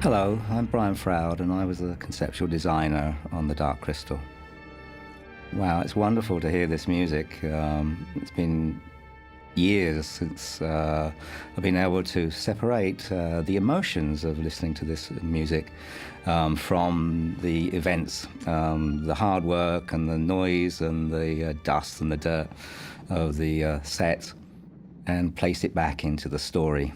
Hello, I'm Brian Froud, and I was the conceptual designer on The Dark Crystal. Wow, it's wonderful to hear this music. It's been years since I've been able to separate the emotions of listening to this music from the events, the hard work and the noise and the dust and the dirt of the set, and place it back into the story.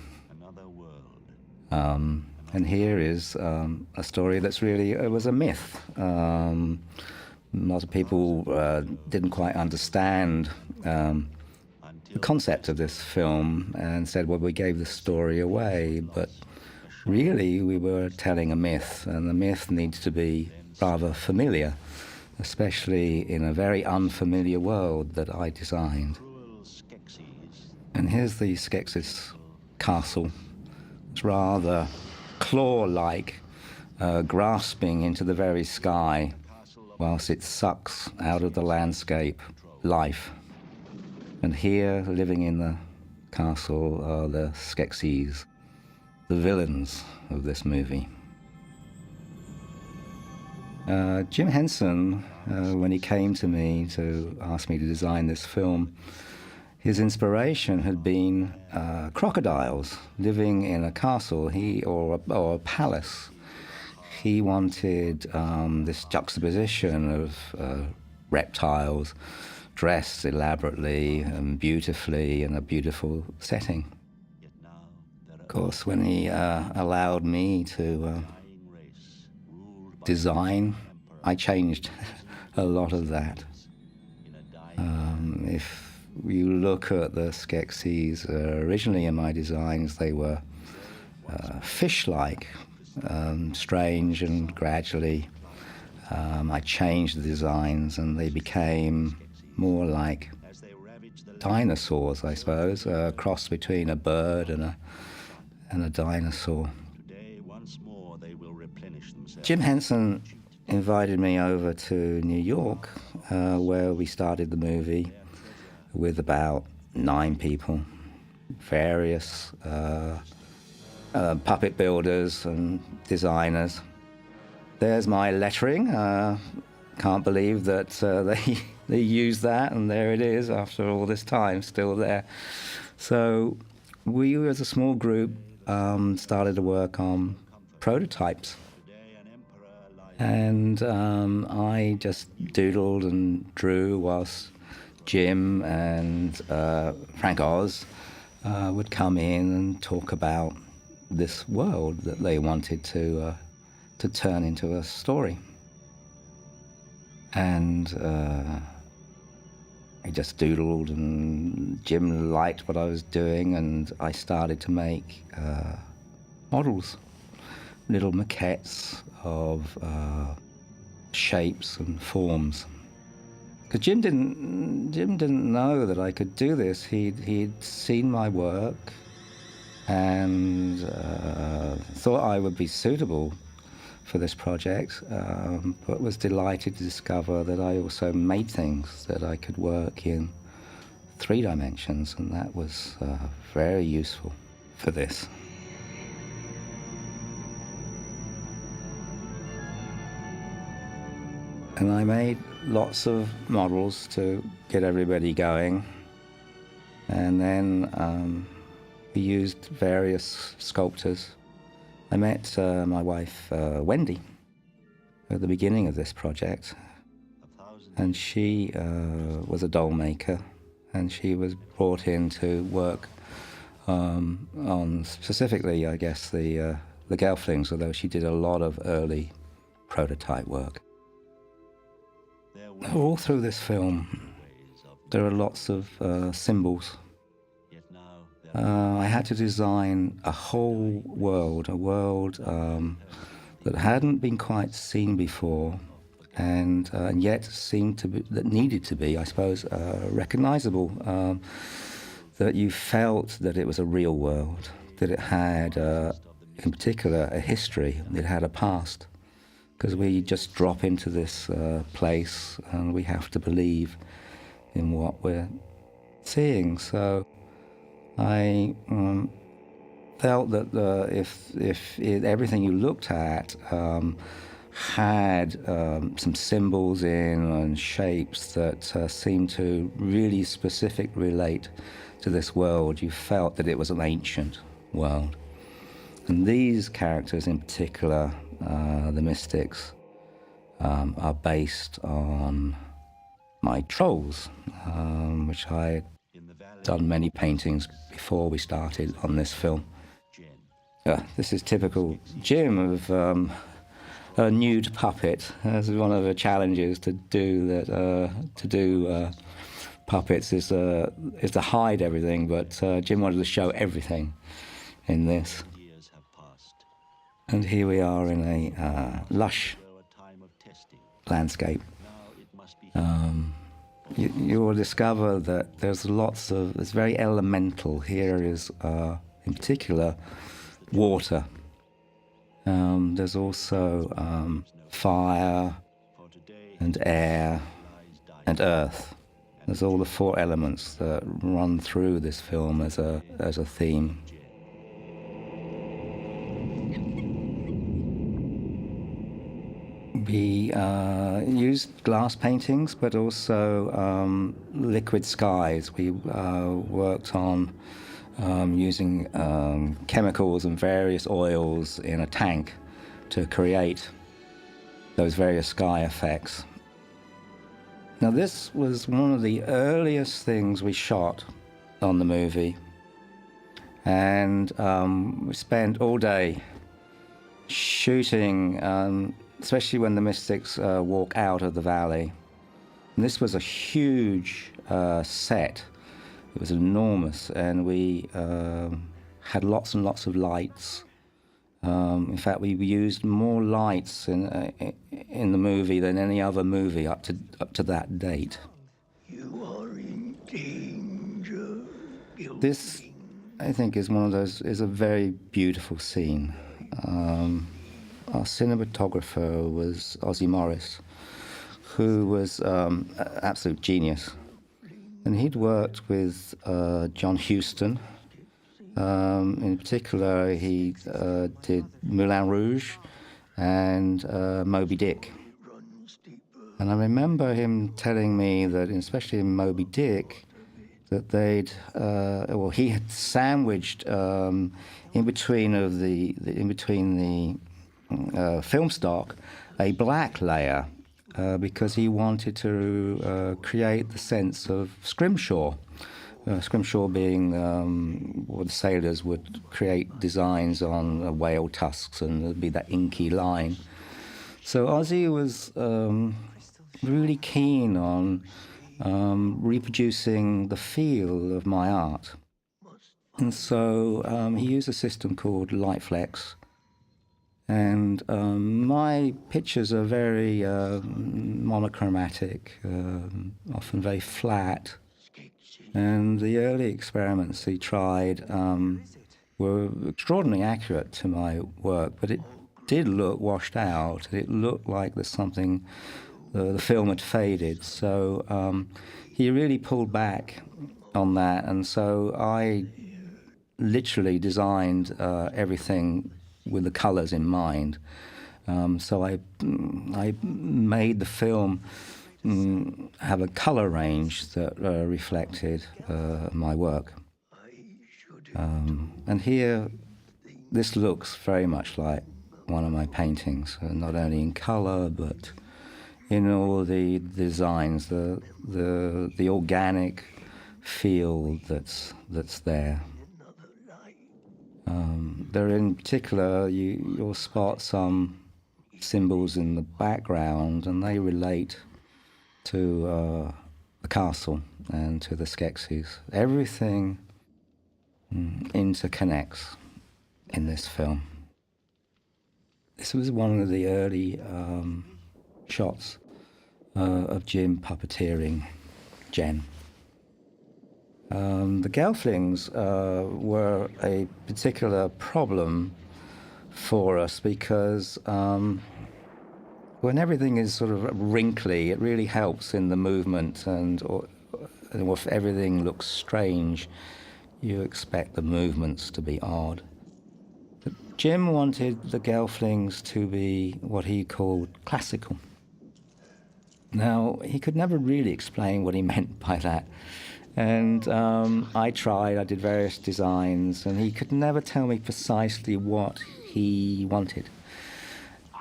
And here is a story that's really, it was a myth. A lot of people didn't quite understand the concept of this film and said, well, we gave the story away. But really, we were telling a myth, and the myth needs to be rather familiar, especially in a very unfamiliar world that I designed. And here's the Skeksis castle. It's rather claw-like, grasping into the very sky whilst it sucks out of the landscape life. And here, living in the castle, are the Skeksis, the villains of this movie. Jim Henson, when he came to me to ask me to design this film, his inspiration had been crocodiles living in a castle, or a palace. He wanted this juxtaposition of reptiles dressed elaborately and beautifully in a beautiful setting. Of course, when he allowed me to design, I changed a lot of that. If you look at the Skeksis, originally in my designs, they were fish-like, strange, and gradually I changed the designs and they became more like dinosaurs, I suppose, a cross between a bird and a dinosaur. Jim Henson invited me over to New York, where we started the movie with about 9 people, various puppet builders and designers. There's my lettering. Can't believe that they used that, and there it is after all this time, still there. So we, as a small group, started to work on prototypes. And I just doodled and drew whilst Jim and Frank Oz would come in and talk about this world that they wanted to turn into a story. And I just doodled, and Jim liked what I was doing, and I started to make models, little maquettes of shapes and forms. Because Jim didn't know that I could do this. He'd seen my work and thought I would be suitable for this project, but was delighted to discover that I also made things that I could work in 3 dimensions, and that was very useful for this. And I made lots of models to get everybody going. And then we used various sculptors. I met my wife, Wendy, at the beginning of this project. And she was a doll maker, and she was brought in to work on specifically, I guess, the Gelflings, although she did a lot of early prototype work. All through this film, there are lots of symbols. I had to design a whole world, a world that hadn't been quite seen before, and yet seemed to be, that needed to be, I suppose, recognizable. That you felt that it was a real world, that it had, in particular, a history, it had a past. Because we just drop into this place and we have to believe in what we're seeing. So I felt that everything you looked at had some symbols in and shapes that seemed to really specifically relate to this world, you felt that it was an ancient world. And these characters in particular, the mystics, are based on my trolls, which I had done many paintings before we started on this film. This is typical Jim of a nude puppet. This is one of the challenges to do puppets is to hide everything, but Jim wanted to show everything in this. And here we are in a lush landscape. You will discover that it's very elemental. Here is, in particular, water. There's also fire and air and earth. There's all the four elements that run through this film as a theme. We used glass paintings, but also liquid skies. We worked on using chemicals and various oils in a tank to create those various sky effects. Now, this was one of the earliest things we shot on the movie, and we spent all day shooting, especially when the mystics walk out of the valley. And this was a huge set. It was enormous, and we had lots and lots of lights. In fact, we used more lights in the movie than any other movie up to that date. You are in danger. This, I think, is a very beautiful scene. Our cinematographer was Ozzie Morris, who was an absolute genius. And he'd worked with John Huston. In particular, he did Moulin Rouge and Moby Dick. And I remember him telling me that, especially in Moby Dick, that he had sandwiched in between the film stock a black layer because he wanted to create the sense of scrimshaw. Scrimshaw being what the sailors would create designs on whale tusks, and there'd be that inky line. So Ozzie was really keen on reproducing the feel of my art. And so he used a system called Lightflex. And my pictures are very monochromatic, often very flat. And the early experiments he tried were extraordinarily accurate to my work, but it did look washed out. It looked like there's something, the film had faded. So he really pulled back on that, and so I literally designed everything with the colors in mind. So I made the film have a color range that reflected my work. And here, this looks very much like one of my paintings, not only in color, but in all the designs, the organic feel that's there. There, in particular, you'll spot some symbols in the background, and they relate to the castle and to the Skeksis. Everything interconnects in this film. This was one of the early shots of Jim puppeteering Jen. The Gelflings were a particular problem for us because when everything is sort of wrinkly, it really helps in the movement, and if everything looks strange, you expect the movements to be odd. Jim wanted the Gelflings to be what he called classical. Now, he could never really explain what he meant by that. And I tried, I did various designs, and he could never tell me precisely what he wanted.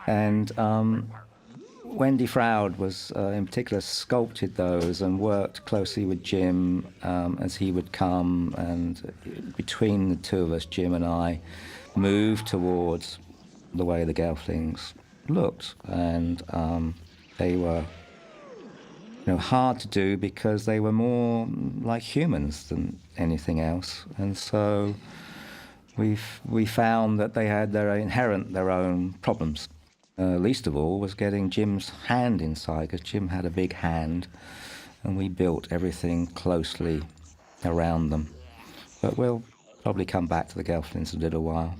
And Wendy Froud was, in particular, sculpted those and worked closely with Jim as he would come. And between the two of us, Jim and I, moved towards the way the Gelflings looked. And they were hard to do because they were more like humans than anything else. And so we found that they had their own problems. Least of all was getting Jim's hand inside, because Jim had a big hand, and we built everything closely around them. But we'll probably come back to the Gelflings in a little while.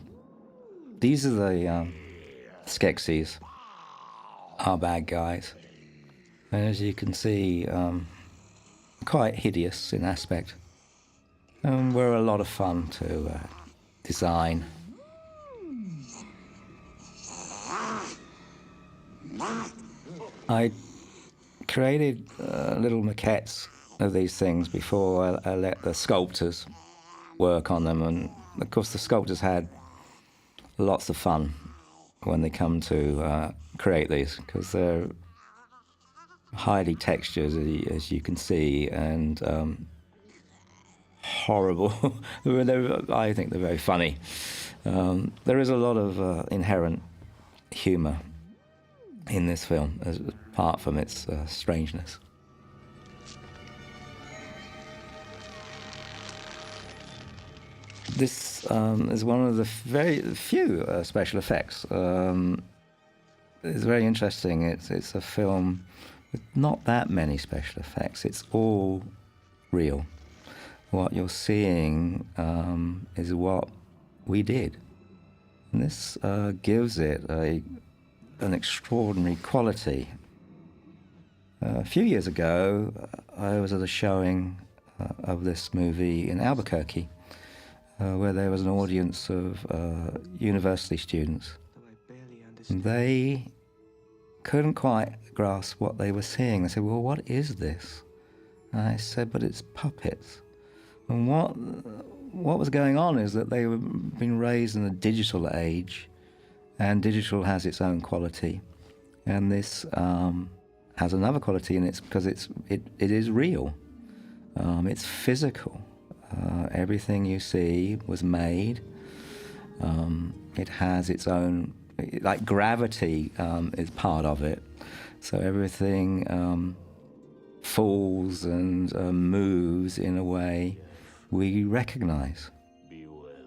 These are the Skeksis, our bad guys. And as you can see, quite hideous in aspect. And were a lot of fun to design. I created little maquettes of these things before I let the sculptors work on them. And of course the sculptors had lots of fun when they come to create these, because they're highly textured, as you can see, and horrible. I think they're very funny. There is a lot of inherent humour in this film, apart from its strangeness. This is one of the very few special effects. It's very interesting. It's a film with not that many special effects. It's all real. What you're seeing is what we did. And this gives it an extraordinary quality. A few years ago, I was at a showing of this movie in Albuquerque, where there was an audience of university students. And they couldn't quite grasp what they were seeing. They said, "Well, what is this?" And I said, "But it's puppets." And what was going on is that they were being raised in a digital age, and digital has its own quality, and this has another quality, and it's because it is real. It's physical. Everything you see was made. It has its own, like gravity is part of it. So everything falls and moves in a way we recognize.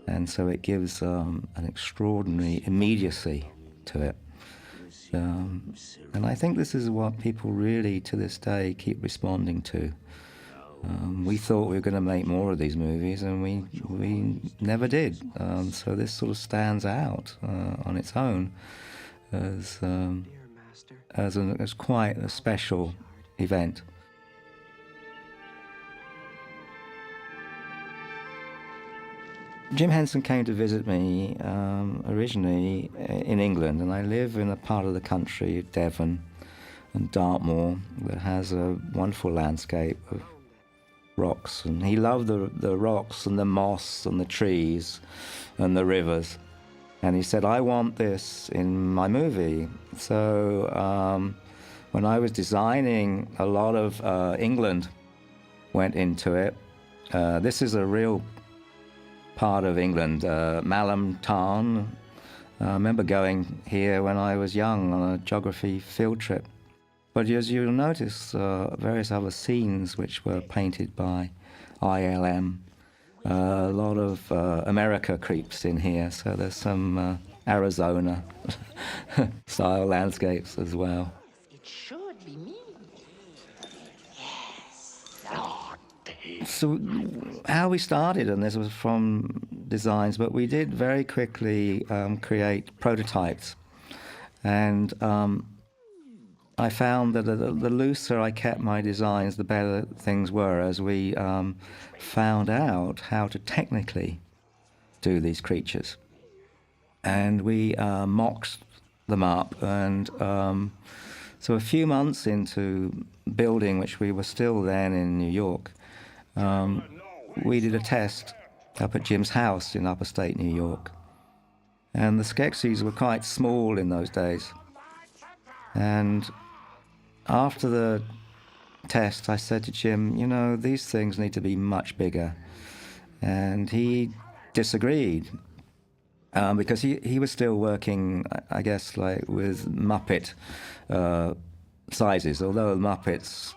And so it gives an extraordinary immediacy to it. And I think this is what people really, to this day, keep responding to. We thought we were going to make more of these movies, and we never did. So this sort of stands out on its own as quite a special event. Jim Henson came to visit me originally in England, and I live in a part of the country, Devon and Dartmoor, that has a wonderful landscape of rocks. And he loved the rocks and the moss and the trees and the rivers. And he said, "I want this in my movie." So when I was designing, a lot of England went into it. This is a real part of England, Malham Tarn. I remember going here when I was young on a geography field trip. But as you'll notice, various other scenes which were painted by ILM. A lot of America creeps in here, so there's some Arizona style landscapes as well. It should be me. So how we started, and this was from designs, but we did very quickly create prototypes. And I found that the looser I kept my designs, the better things were, as we found out how to technically do these creatures. and we mocked them up. And so a few months into building, which we were still then in New York, we did a test up at Jim's house in upstate New York. And the Skeksis were quite small in those days. And after the test, I said to Jim, you know, these things need to be much bigger. And he disagreed, because he was still working, I guess, like with Muppet sizes, although the Muppets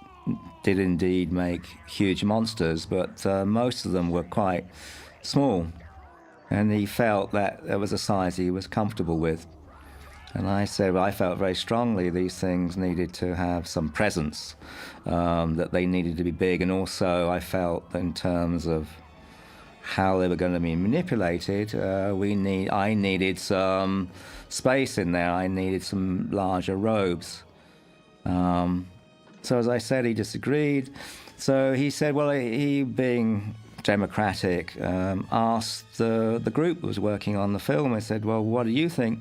did indeed make huge monsters, but most of them were quite small. And he felt that there was a size he was comfortable with. And I said, well, I felt very strongly these things needed to have some presence, that they needed to be big. And also I felt in terms of how they were going to be manipulated, I needed some space in there. I needed some larger robes. So as I said, he disagreed. So he said, well, he being democratic, asked the group that was working on the film, I said, well, what do you think?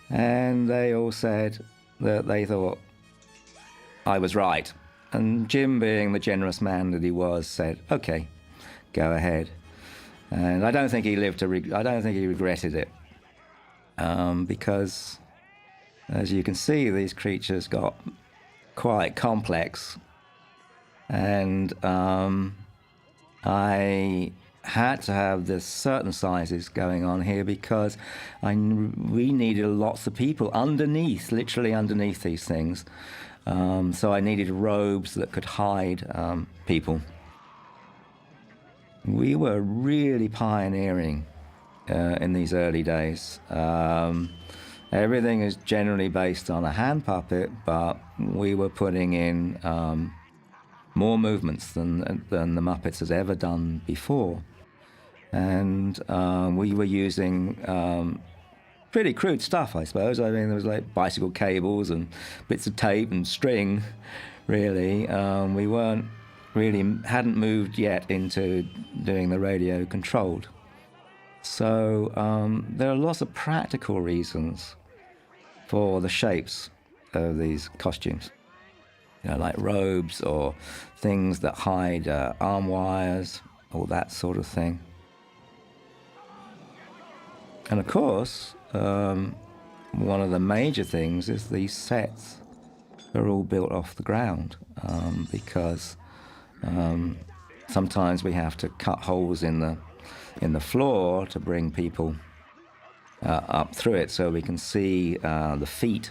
And they all said that they thought I was right. And Jim, being the generous man that he was, said, okay, go ahead. And I don't think he I don't think he regretted it, because, as you can see, these creatures got quite complex, and I had to have this certain sizes going on here because we needed lots of people underneath, literally underneath these things. So I needed robes that could hide people. We were really pioneering in these early days. Everything is generally based on a hand puppet, but we were putting in more movements than the Muppets has ever done before. And we were using pretty crude stuff, I suppose. I mean, there was like bicycle cables and bits of tape and string, really. We hadn't moved yet into doing the radio controlled. So there are lots of practical reasons for the shapes of these costumes. You know, like robes or things that hide arm wires, all that sort of thing. And of course, one of the major things is these sets are all built off the ground, because sometimes we have to cut holes in the floor to bring people up through it, so we can see the feet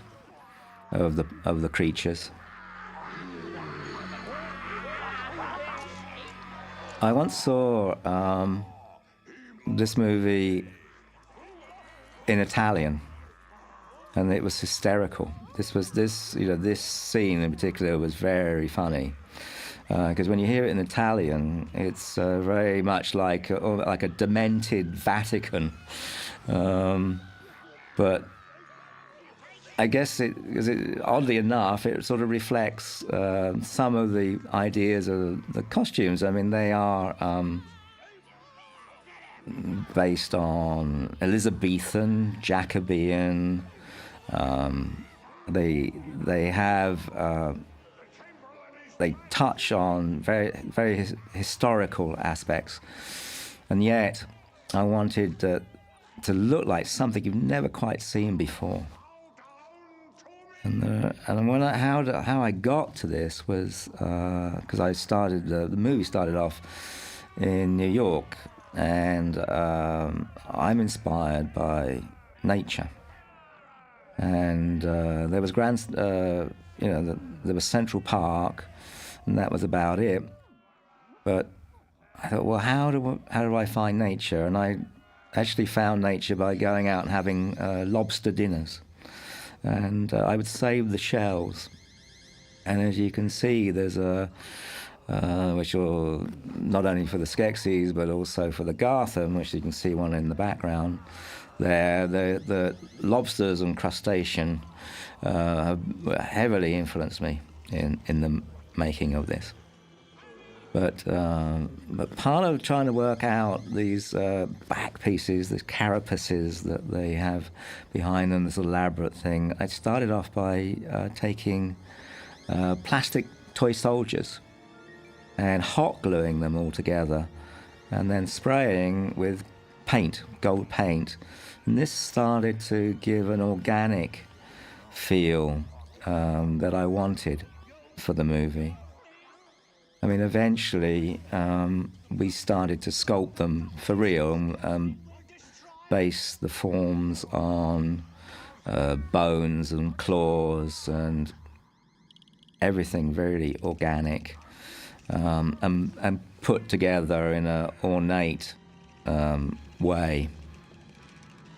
of the creatures. I once saw this movie in Italian, and it was hysterical. This scene in particular was very funny, because when you hear it in Italian, it's very much like a demented Vatican. But I guess oddly enough, it sort of reflects some of the ideas of the costumes. I mean, they are based on Elizabethan, Jacobean. They touch on very, very historical aspects, and yet I wanted to look like something you've never quite seen before. And how I got to this was because I started the movie started off in New York, and I'm inspired by nature. And there was there was Central Park, and that was about it. But I thought, well, how do I find nature? And I actually found nature by going out and having lobster dinners. And I would save the shells. And as you can see, there's which will not only for the Skeksis but also for the Gartham, which you can see one in the background there. The lobsters and crustacean have heavily influenced me in the making of this. But part of trying to work out these back pieces, these carapaces that they have behind them, this elaborate thing, I started off by taking plastic toy soldiers and hot gluing them all together and then spraying with paint, gold paint. And this started to give an organic feel that I wanted for the movie. I mean, eventually we started to sculpt them for real, base the forms on bones and claws and everything very organic, and put together in an ornate way.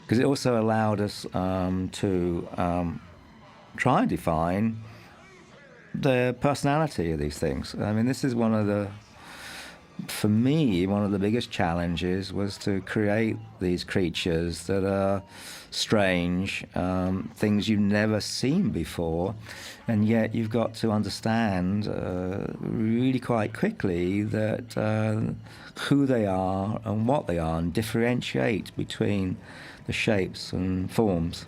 Because it also allowed us to try and define the personality of these things. I mean, this is for me, one of the biggest challenges was to create these creatures that are strange, things you've never seen before, and yet you've got to understand really quite quickly that who they are and what they are, and differentiate between the shapes and forms.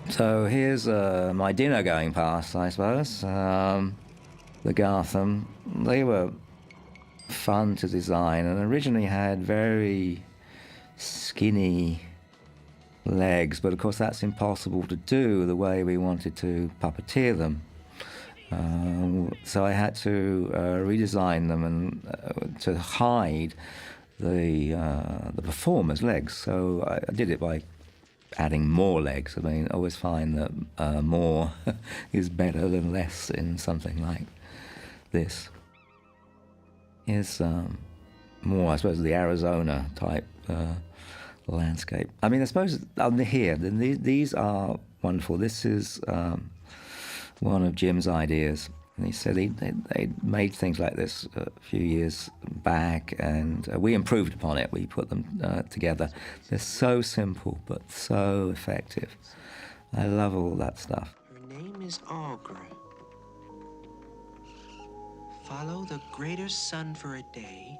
So here's my dinner going past, I suppose. The Gartham. They were fun to design and originally had very skinny legs, but of course that's impossible to do the way we wanted to puppeteer them. So I had to redesign them and to hide the performer's legs. So I did it by adding more legs. I mean, I always find that more is better than less in something like this. Here's more, I suppose, the Arizona type landscape. I mean, I suppose here, these are wonderful. This is one of Jim's ideas. And he said they made things like this a few years back, and we improved upon it. We put them together. They're so simple, but so effective. I love all that stuff. Her name is Aughra. Follow the greater sun for a day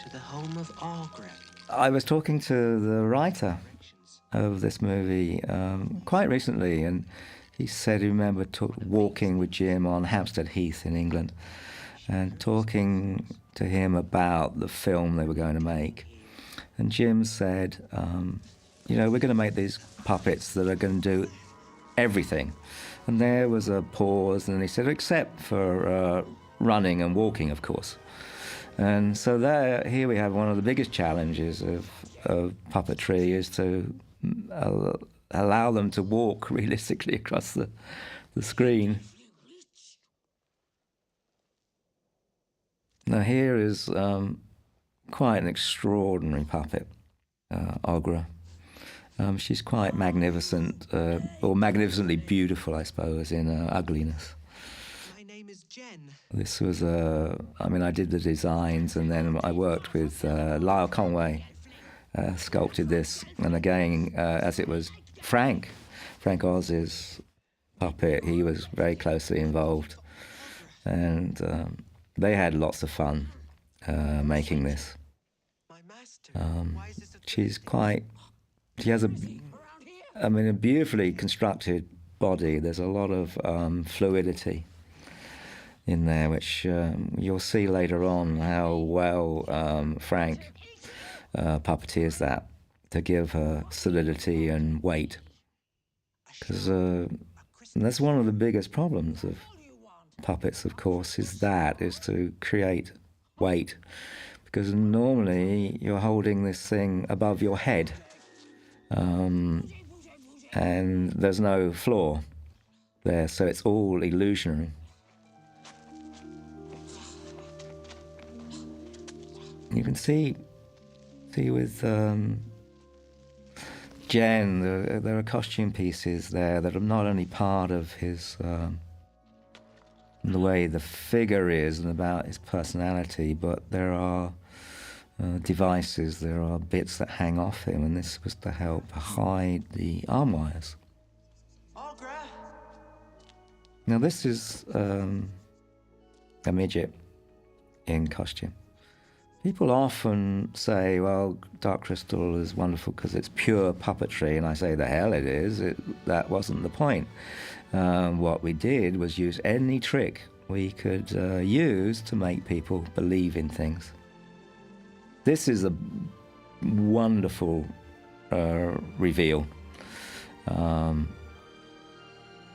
to the home of Aughra. I was talking to the writer of this movie quite recently, and he said he remembered walking with Jim on Hampstead Heath in England and talking to him about the film they were going to make. And Jim said, we're going to make these puppets that are going to do everything. And there was a pause, and he said, except for running and walking, of course. And so here we have one of the biggest challenges of puppetry is to allow them to walk realistically across the screen. Now here is quite an extraordinary puppet, Aughra. She's quite magnificent, or magnificently beautiful, I suppose, in her ugliness. My name is Jen. This was I did the designs, and then I worked with Lyle Conway, sculpted this, and again, as it was Frank Oz's puppet, he was very closely involved, and they had lots of fun making this. She has a beautifully constructed body. There's a lot of fluidity in there, which you'll see later on how well Frank puppeteers that to give her solidity and weight. Because that's one of the biggest problems of puppets, of course, is to create weight. Because normally you're holding this thing above your head, and there's no floor there, so it's all illusionary. You can see with Jen, there are costume pieces there that are not only part of his the way the figure is and about his personality, but there are devices, there are bits that hang off him, and this was to help hide the arm wires. Aughra! Now this is a midget in costume. People often say, well, Dark Crystal is wonderful because it's pure puppetry, and I say, the hell it is. That wasn't the point. What we did was use any trick we could use to make people believe in things. This is a wonderful reveal.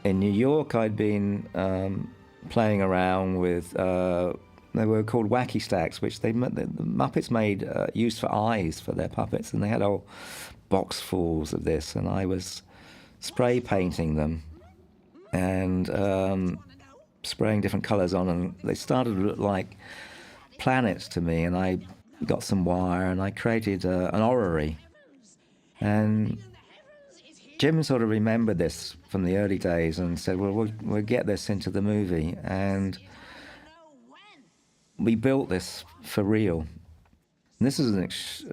In New York, I'd been playing around with, they were called wacky stacks, which the Muppets made, used for eyes for their puppets, and they had whole box fulls of this, and I was spray painting them and spraying different colours on, and they started to look like planets to me, and I got some wire and I created an orrery. And Jim sort of remembered this from the early days and said, well, we'll get this into the movie. And we built this for real. And this is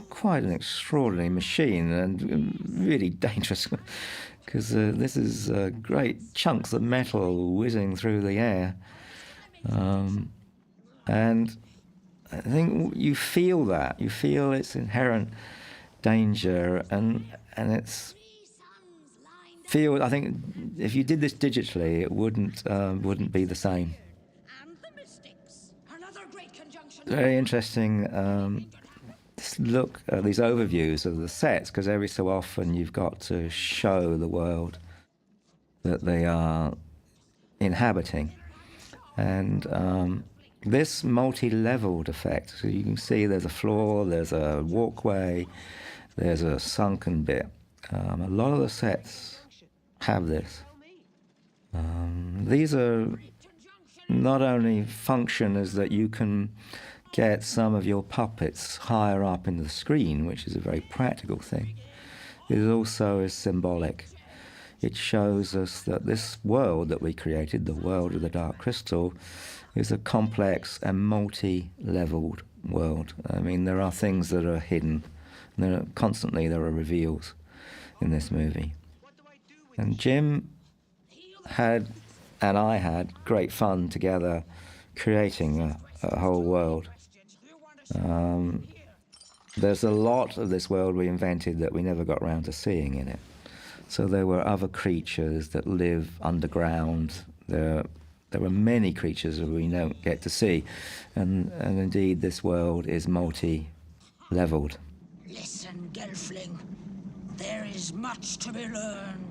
quite an extraordinary machine and really dangerous because this is great chunks of metal whizzing through the air. And I think you feel that. You feel its inherent danger, and it's I think if you did this digitally, it wouldn't be the same. Very interesting. Just look at these overviews of the sets, because every so often you've got to show the world that they are inhabiting, and this multi-leveled effect. So you can see there's a floor, there's a walkway, there's a sunken bit. A lot of the sets have this. These are not only function as that you can get some of your puppets higher up in the screen, which is a very practical thing. It also is symbolic. It shows us that this world that we created, the world of the Dark Crystal, is a complex and multi-leveled world. I mean, there are things that are hidden. Constantly there are reveals in this movie. And Jim and I had great fun together creating a whole world. There's a lot of this world we invented that we never got around to seeing in it. So there were other creatures that live underground. There were many creatures that we don't get to see. And indeed, this world is multi-leveled. Listen, Gelfling. There is much to be learned.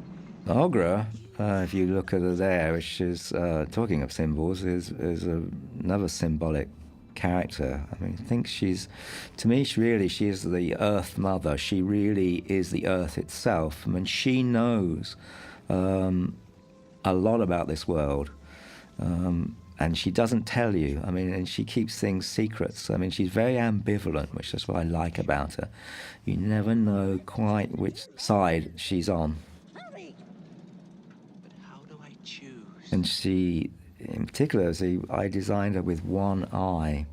Ogra, if you look at her there, which is, talking of symbols, is another symbolic character. I mean, I think to me, she is the Earth Mother. She really is the Earth itself. I mean, she knows a lot about this world, and she doesn't tell you. I mean, and she keeps things secrets. I mean, she's very ambivalent, which is what I like about her. You never know quite which side she's on. But how do I choose? And she, in particular, I designed her with one eye.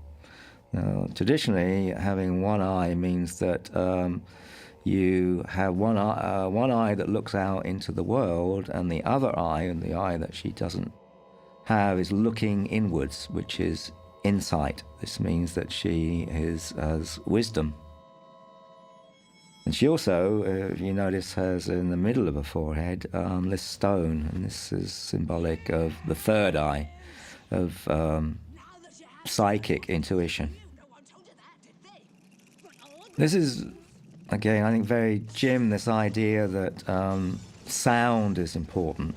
Now, traditionally, having one eye means that you have one eye that looks out into the world, and the other eye, and the eye that she doesn't have, is looking inwards, which is insight. This means that she has wisdom. And she also, if you notice, has in the middle of her forehead this stone, and this is symbolic of the third eye, of psychic intuition. This is, again, I think very Jim, this idea that sound is important.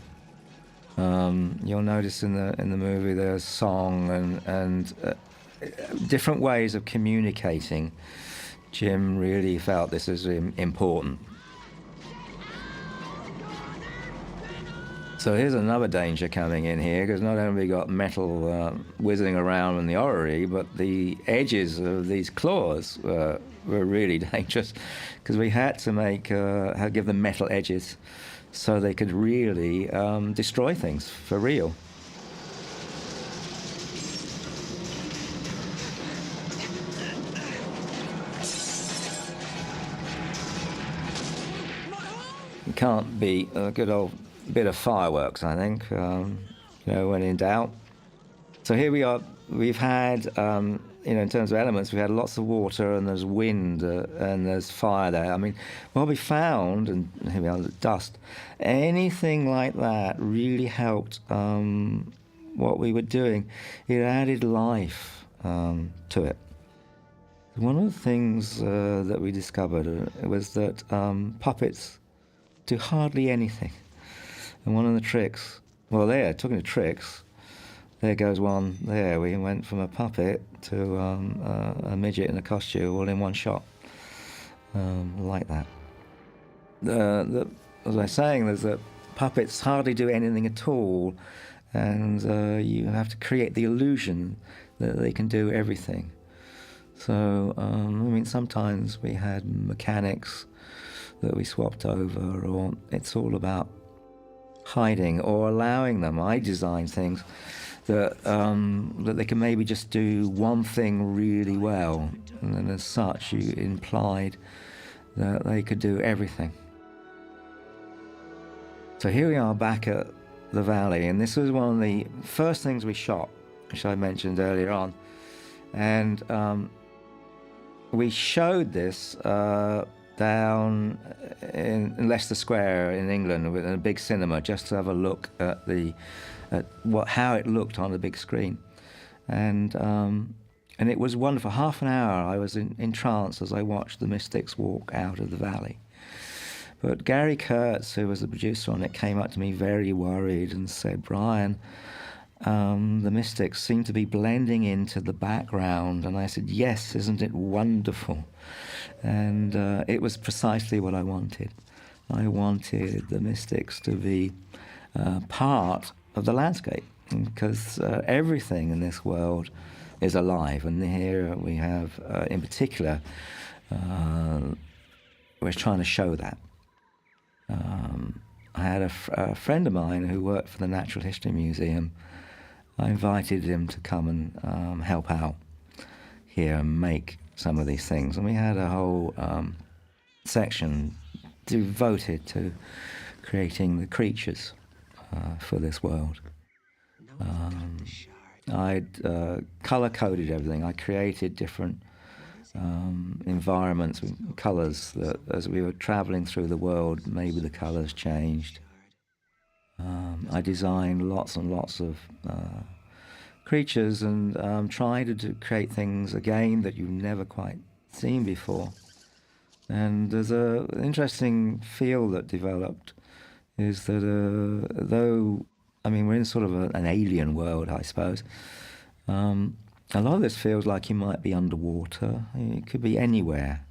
You'll notice in the movie there's song and different ways of communicating. Jim really felt this was important. So here's another danger coming in here, because not only we got metal whizzing around in the orrery, but the edges of these claws were really dangerous, because we had to give them metal edges so they could really destroy things for real. Can't beat a good old bit of fireworks, I think, when in doubt. So here we are. We've had, in terms of elements, we've had lots of water and there's wind and there's fire there. I mean, what we found, and here we are, dust, anything like that really helped what we were doing. It added life to it. One of the things that we discovered was that puppets do hardly anything. And one of the tricks, talking of tricks, there goes one there. We went from a puppet to a midget in a costume all in one shot, like that. As I was saying, there's that puppets hardly do anything at all, and you have to create the illusion that they can do everything. So, sometimes we had mechanics that we swapped over, or it's all about hiding or allowing them. I designed things that they can maybe just do one thing really well, and then as such you implied that they could do everything. So here we are back at the valley, and this was one of the first things we shot, which I mentioned earlier on, and we showed this down in Leicester Square in England in a big cinema, just to have a look at how it looked on the big screen, and it was wonderful. Half an hour I was in trance as I watched the Mystics walk out of the valley. But Gary Kurtz, who was the producer on it, came up to me very worried and said, "Brian, the Mystics seem to be blending into the background." And I said, "Yes, isn't it wonderful?" And it was precisely what I wanted. I wanted the Mystics to be part of the landscape, because everything in this world is alive. And here we have, in particular, we're trying to show that. I had a friend of mine who worked for the Natural History Museum. I invited him to come and help out here and make some of these things. And we had a whole section devoted to creating the creatures for this world. I'd color-coded everything. I created different environments with colors that, as we were traveling through the world, maybe the colors changed. I designed lots and lots of creatures and tried to create things again that you've never quite seen before. And there's an interesting feel that developed, is that though, we're in sort of an alien world, I suppose, a lot of this feels like you might be underwater. It could be anywhere.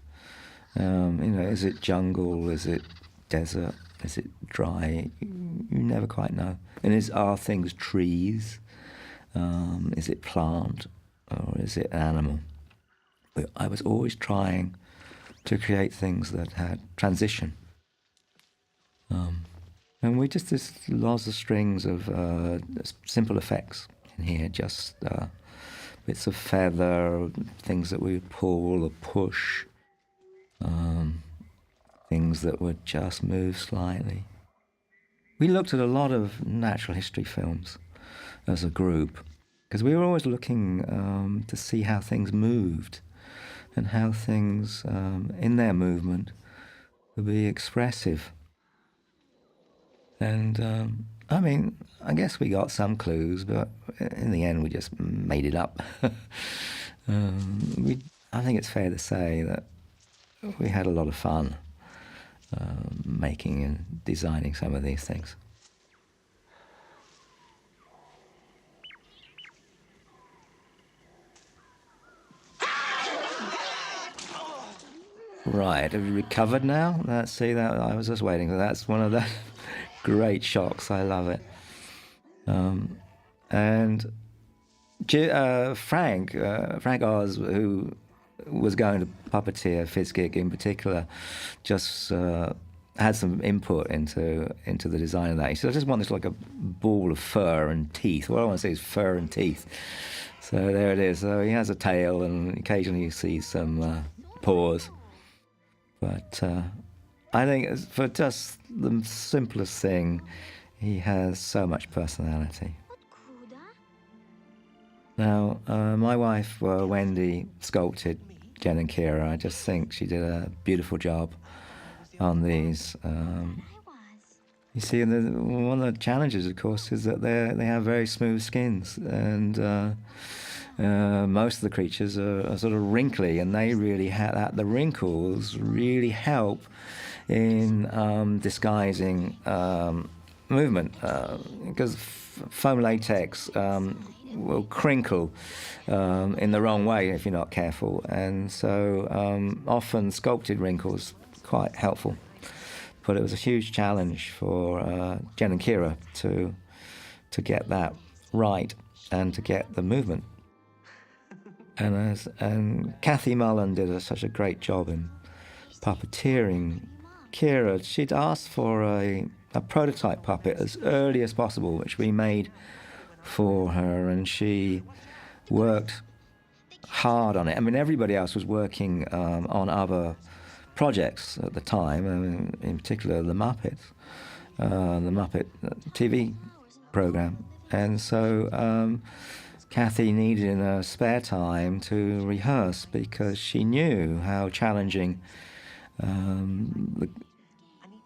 Is it jungle? Is it desert? Is it dry? You never quite know. And are things trees? Is it plant? Or is it animal? But I was always trying to create things that had transition. And we just, there's lots of strings of simple effects in here, just bits of feather, things that we would pull or push, things that would just move slightly. We looked at a lot of natural history films as a group, because we were always looking to see how things moved and how things in their movement would be expressive. And I guess we got some clues, but in the end we just made it up. I think it's fair to say that we had a lot of fun making and designing some of these things. Right, have you recovered now? Let's see, that I was just waiting. That's one of the great shocks. I love it. And Frank Oz, who was going to puppeteer Fizzkick in particular, just had some input into the design of that. He said, "I just want this like a ball of fur and teeth. What I want to see is fur and teeth." So there it is. So he has a tail, and occasionally you see some paws. But I think for just the simplest thing, He has so much personality. Now, my wife, Wendy, sculpted Jen and Kira. I just think she did a beautiful job on these. You see, one of the challenges, of course, is that they have very smooth skins, and most of the creatures are sort of wrinkly, and they really the wrinkles really help in disguising movement, because foam latex will crinkle in the wrong way if you're not careful, and so often sculpted wrinkles quite helpful. But it was a huge challenge for Jen and Kira to get that right and to get the movement. And Kathy Mullen did such a great job in puppeteering Kira. She'd asked for a prototype puppet as early as possible, which we made for her, and she worked hard on it. I mean, everybody else was working on other projects at the time, in particular the Muppet TV program. And so Kathy needed in her spare time to rehearse, because she knew how challenging Jen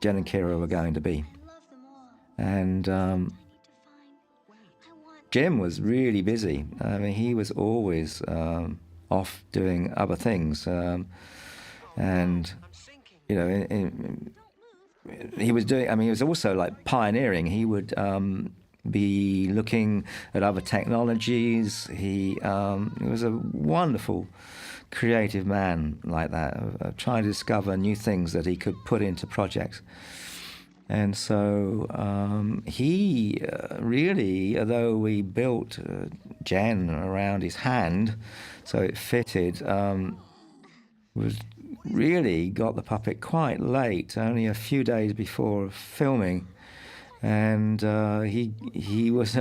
and Kira were going to be. And Jim was really busy. I mean, he was always off doing other things. And, you know, he was doing, I mean, he was also like pioneering. He would be looking at other technologies. He was a wonderful creative man like that, trying to discover new things that he could put into projects. And so he really, although we built Jen around his hand so it fitted, was really got the puppet quite late, only a few days before filming, and he was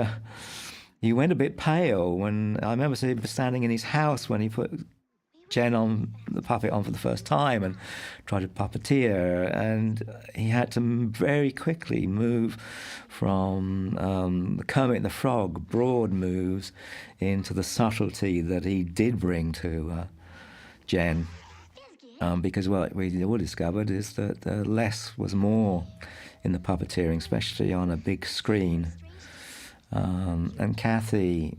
he went a bit pale when I remember standing in his house when he put the puppet on for the first time and tried to puppeteer, and he had to very quickly move from the Kermit the Frog broad moves into the subtlety that he did bring to Jen. Because what we all discovered is that less was more in the puppeteering, especially on a big screen. And Kathy,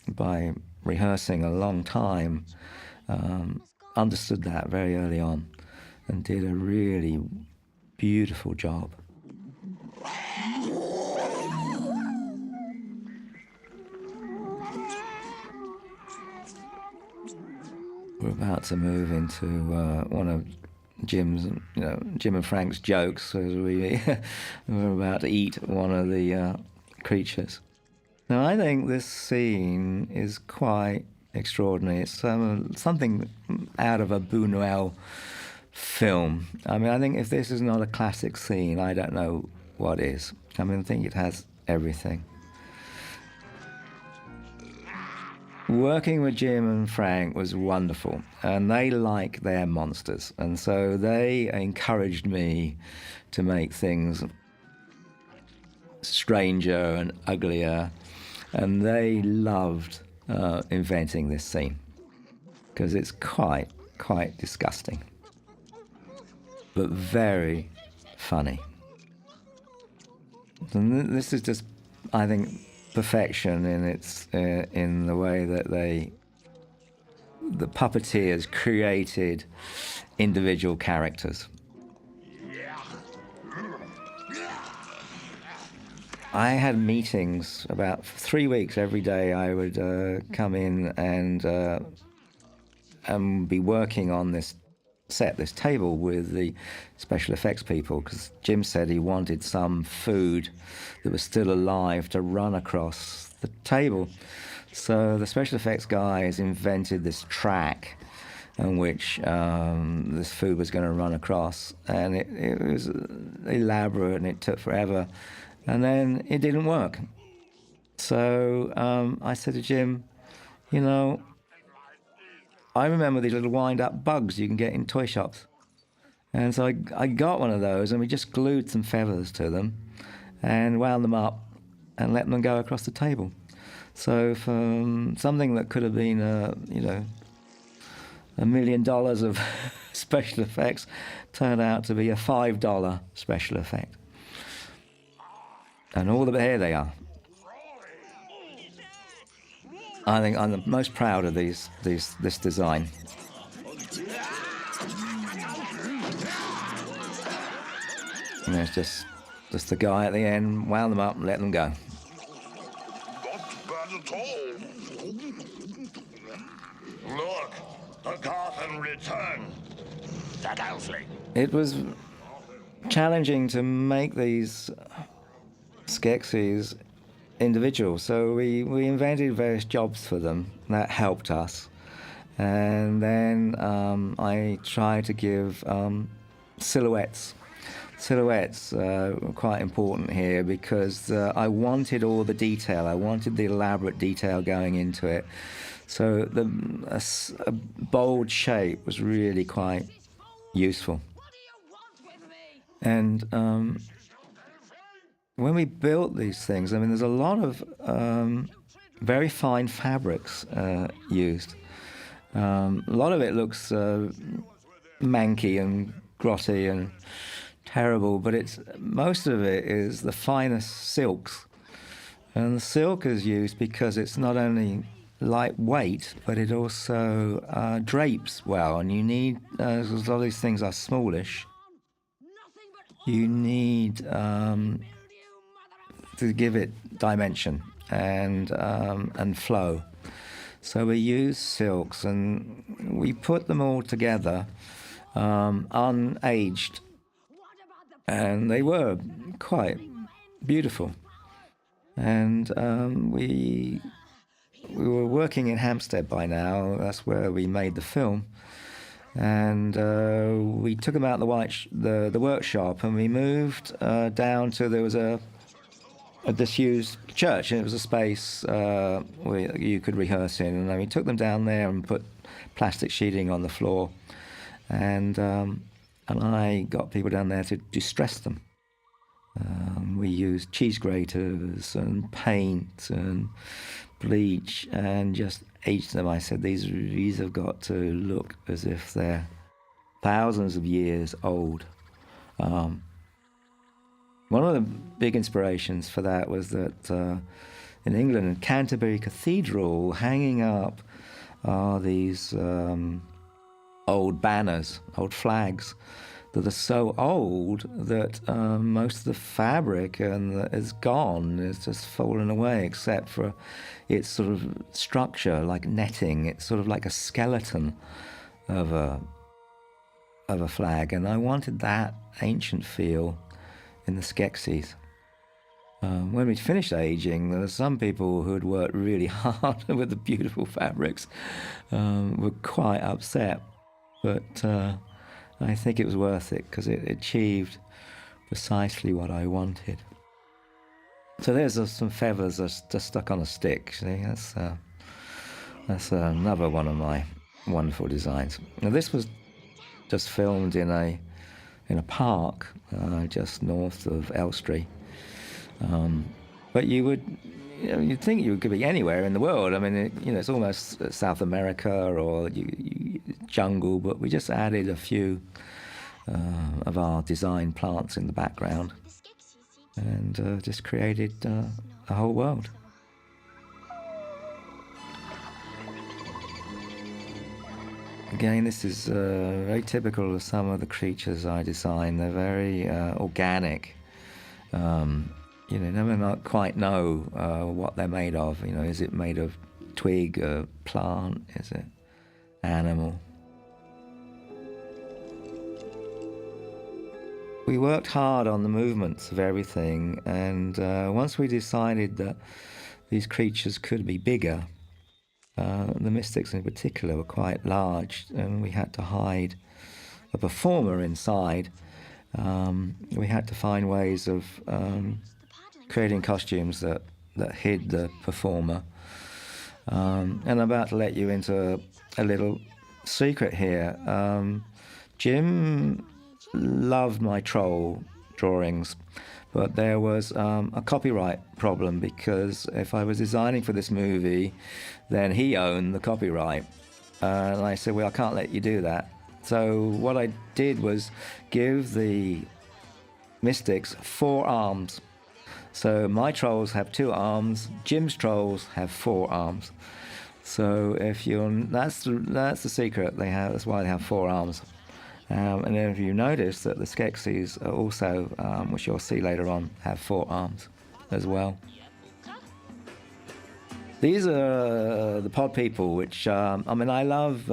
by rehearsing a long time, understood that very early on and did a really beautiful job. We're about to move into one of Jim's, Jim and Frank's jokes as we're about to eat one of the creatures. Now, I think this scene is quite extraordinary. It's something out of a Buñuel film. I mean, I think if this is not a classic scene, I don't know what is. I mean, I think it has everything. Working with Jim and Frank was wonderful, and they like their monsters, and so they encouraged me to make things stranger and uglier, and they loved inventing this scene because it's quite disgusting, but very funny. And this is just, I think, perfection in its in the way that the puppeteers created individual characters. I had meetings about 3 weeks every day. I would come in and be working on this table with the special effects people, because Jim said he wanted some food that was still alive to run across the table. So the special effects guys invented this track on which this food was going to run across, and it was elaborate and it took forever, and then it didn't work. So I said to Jim, I remember these little wind-up bugs you can get in toy shops. And so I got one of those, and we just glued some feathers to them. and wound them up and let them go across the table. So from something that could have been, $1 million of special effects turned out to be a $5 special effect. And here they are. I think I'm the most proud of this design. And there's just the guy at the end, wound them up and let them go. Not bad at all. Look, the Garthen return. That Elfling. It was challenging to make these Skeksis individual, so we invented various jobs for them that helped us, and then I tried to give silhouettes. Silhouettes were quite important here because I wanted all the detail. I wanted the elaborate detail going into it, so a bold shape was really quite useful. And when we built these things, I mean, there's a lot of very fine fabrics used. A lot of it looks manky and grotty and terrible, but most of it is the finest silks. And the silk is used because it's not only lightweight, but it also drapes well. And you need, a lot of these things are smallish. You need to give it dimension and flow. So we use silks and we put them all together, unaged, and they were quite beautiful. And we were working in Hampstead by now. That's where we made the film. And we took them out the workshop, and we moved down to, there was a disused church, and it was a space where you could rehearse in. And we took them down there and put plastic sheeting on the floor, and I got people down there to distress them. We used cheese graters and paint and bleach and just aged them. I said, these have got to look as if they're thousands of years old. One of the big inspirations for that was that in England, in Canterbury Cathedral, hanging up are these old banners, old flags, that are so old that most of the fabric is gone. It's just fallen away, except for its sort of structure, like netting. It's sort of like a skeleton of a flag, and I wanted that ancient feel in the Skeksis. When we'd finished aging, there were some people who had worked really hard with the beautiful fabrics, were quite upset, but I think it was worth it because it achieved precisely what I wanted. So there's some feathers just stuck on a stick. See, that's another one of my wonderful designs. Now this was just filmed in a park just north of Elstree. But you'd think you could be anywhere in the world. I mean, it's almost South America or jungle, but we just added a few of our design plants in the background and just created a whole world. Again, this is very typical of some of the creatures I design. They're very organic. You never not quite know what they're made of. Is it made of twig, plant? Is it animal? We worked hard on the movements of everything, and once we decided that these creatures could be bigger, the mystics in particular were quite large, and we had to hide a performer inside. We had to find ways of creating costumes that hid the performer. And I'm about to let you into a little secret here. Jim loved my troll drawings, but there was a copyright problem, because if I was designing for this movie, then he owned the copyright. And I said, well, I can't let you do that. So what I did was give the Mystics 4 arms. So my trolls have 2 arms, Jim's trolls have 4 arms. So if that's the secret they have. That's why they have 4 arms. And then if you notice that the Skeksis are also, which you'll see later on, have 4 arms as well. These are the pod people, which, I mean, I love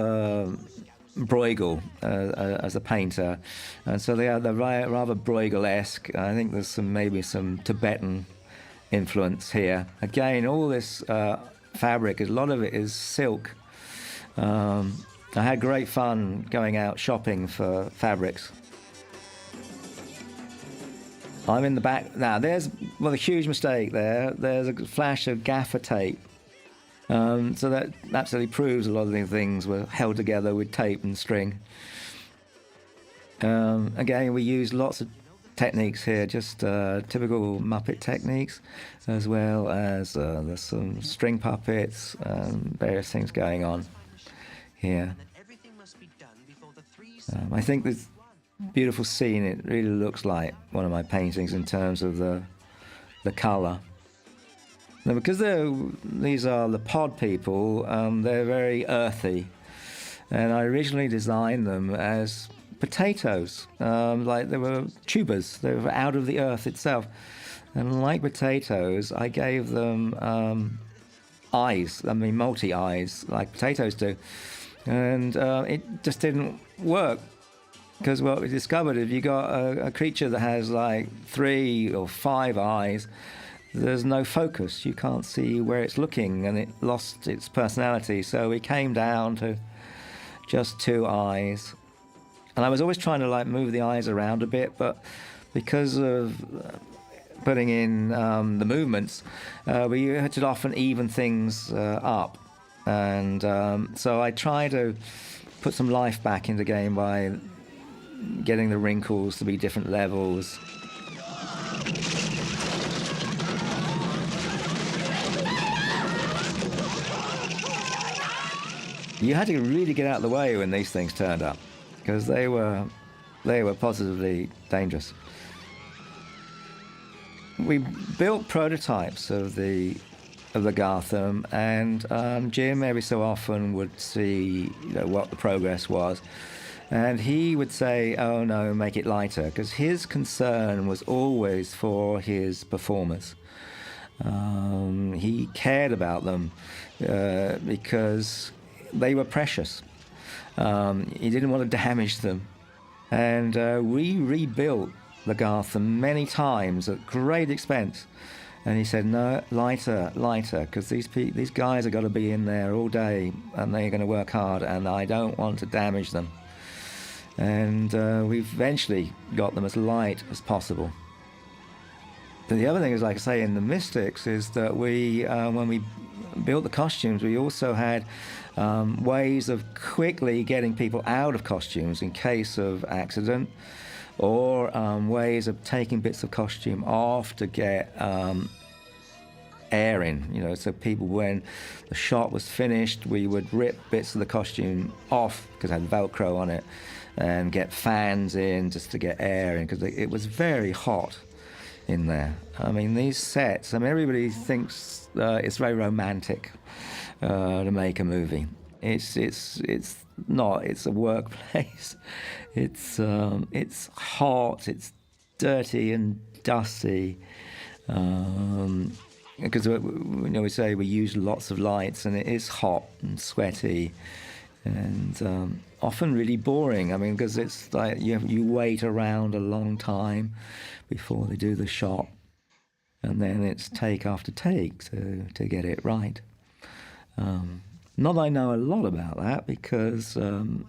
Bruegel as a painter, and so they're rather Bruegel-esque. I think there's maybe some Tibetan influence here. Again, all this fabric, a lot of it is silk. I had great fun going out shopping for fabrics. I'm in the back now. There's a huge mistake there. There's a flash of gaffer tape. So that absolutely proves a lot of these things were held together with tape and string. Again, we use lots of techniques here, just typical Muppet techniques, as well as there's some string puppets, various things going on here. I think this beautiful scene, it really looks like one of my paintings in terms of the colour. Now, because these are the pod people, they're very earthy, and I originally designed them as potatoes, like they were tubers. They were out of the earth itself, and like potatoes, I gave them eyes. I mean, multi-eyes, like potatoes do, and it just didn't work. Because what we discovered, if you got a creature that has like 3 or 5 eyes, there's no focus. You can't see where it's looking, and it lost its personality. So we came down to just 2 eyes. And I was always trying to like move the eyes around a bit, but because of putting in the movements, we had to often even things up. And so I try to put some life back into the game by getting the wrinkles to be different levels. You had to really get out of the way when these things turned up, because they were positively dangerous. We built prototypes of the Gartham, and Jim every so often would see what the progress was. And he would say, oh no, make it lighter, because his concern was always for his performers. He cared about them because they were precious. He didn't want to damage them. And we rebuilt the Gartham many times at great expense. And he said, no, lighter, because these guys have got to be in there all day, and they're going to work hard, and I don't want to damage them. And we eventually got them as light as possible. And the other thing is, like I say, in the Mystics, is that we, when we built the costumes, we also had ways of quickly getting people out of costumes in case of accident, or ways of taking bits of costume off to get air in. So people, when the shot was finished, we would rip bits of the costume off because it had Velcro on it, and get fans in just to get air in, because it was very hot in there. I mean, these sets, everybody thinks it's very romantic to make a movie. It's not. It's a workplace. It's hot. It's dirty and dusty. Because we say we use lots of lights, and it is hot and sweaty, and often really boring. I mean, because it's like you wait around a long time before they do the shot, and then it's take after take to get it right. Not that I know a lot about that, because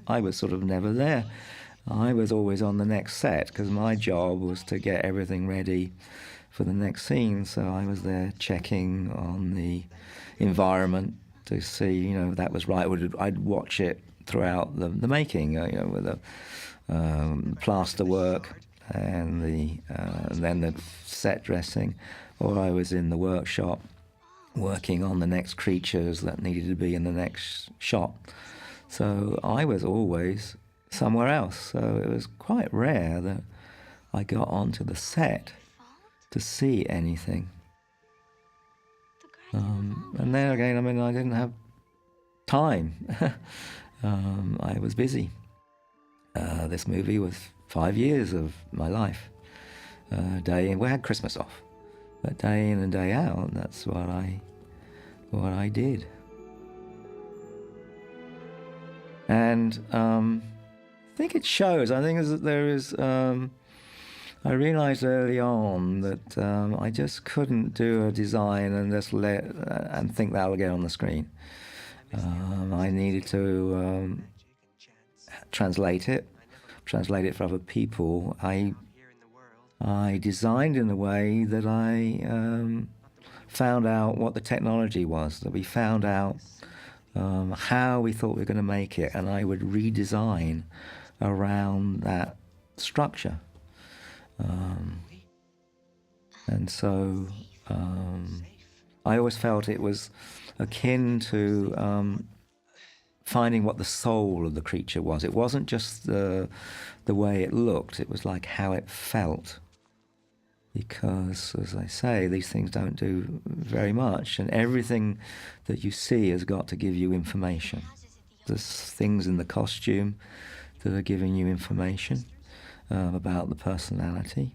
I was sort of never there. I was always on the next set, because my job was to get everything ready for the next scene. So I was there checking on the environment to see, that was right. I'd watch it throughout the making, with the plaster work, and then the set dressing, or I was in the workshop working on the next creatures that needed to be in the next shot. So I was always somewhere else. So it was quite rare that I got onto the set to see anything. And then again, I mean, I didn't have time. I was busy. This movie was 5 years of my life. We had Christmas off, but day in and day out, that's what I did. And I think it shows. I think that there is. I realized early on that I just couldn't do a design and just and think that'll get on the screen. I needed to translate it for other people. I designed in a way that I found out what the technology was, that we found out how we thought we were going to make it, and I would redesign around that structure. And so I always felt it was akin to finding what the soul of the creature was. It wasn't just the way it looked, it was like how it felt. Because, as I say, these things don't do very much, and everything that you see has got to give you information. There's things in the costume that are giving you information about the personality,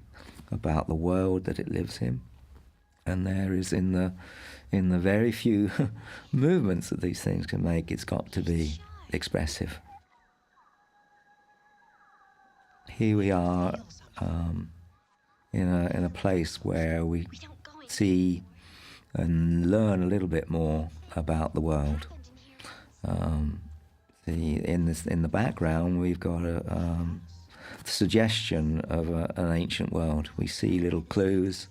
about the world that it lives in, and there is in the very few movements that these things can make, it's got to be expressive. Here we are in a place where we see and learn a little bit more about the world. In the background, we've got a suggestion of an ancient world. We see little clues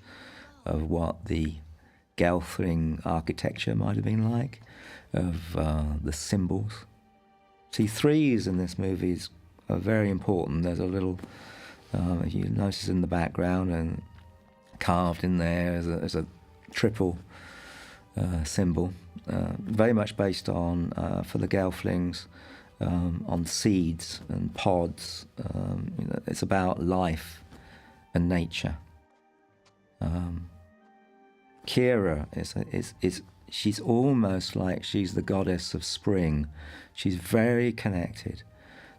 of what the Gelfling architecture might have been like, of the symbols. See, threes in this movie are very important. There's a little, if you notice in the background and carved in there as a triple symbol, very much based on, for the Gelflings, on seeds and pods. It's about life and nature. Kira she's almost like she's the goddess of spring. She's very connected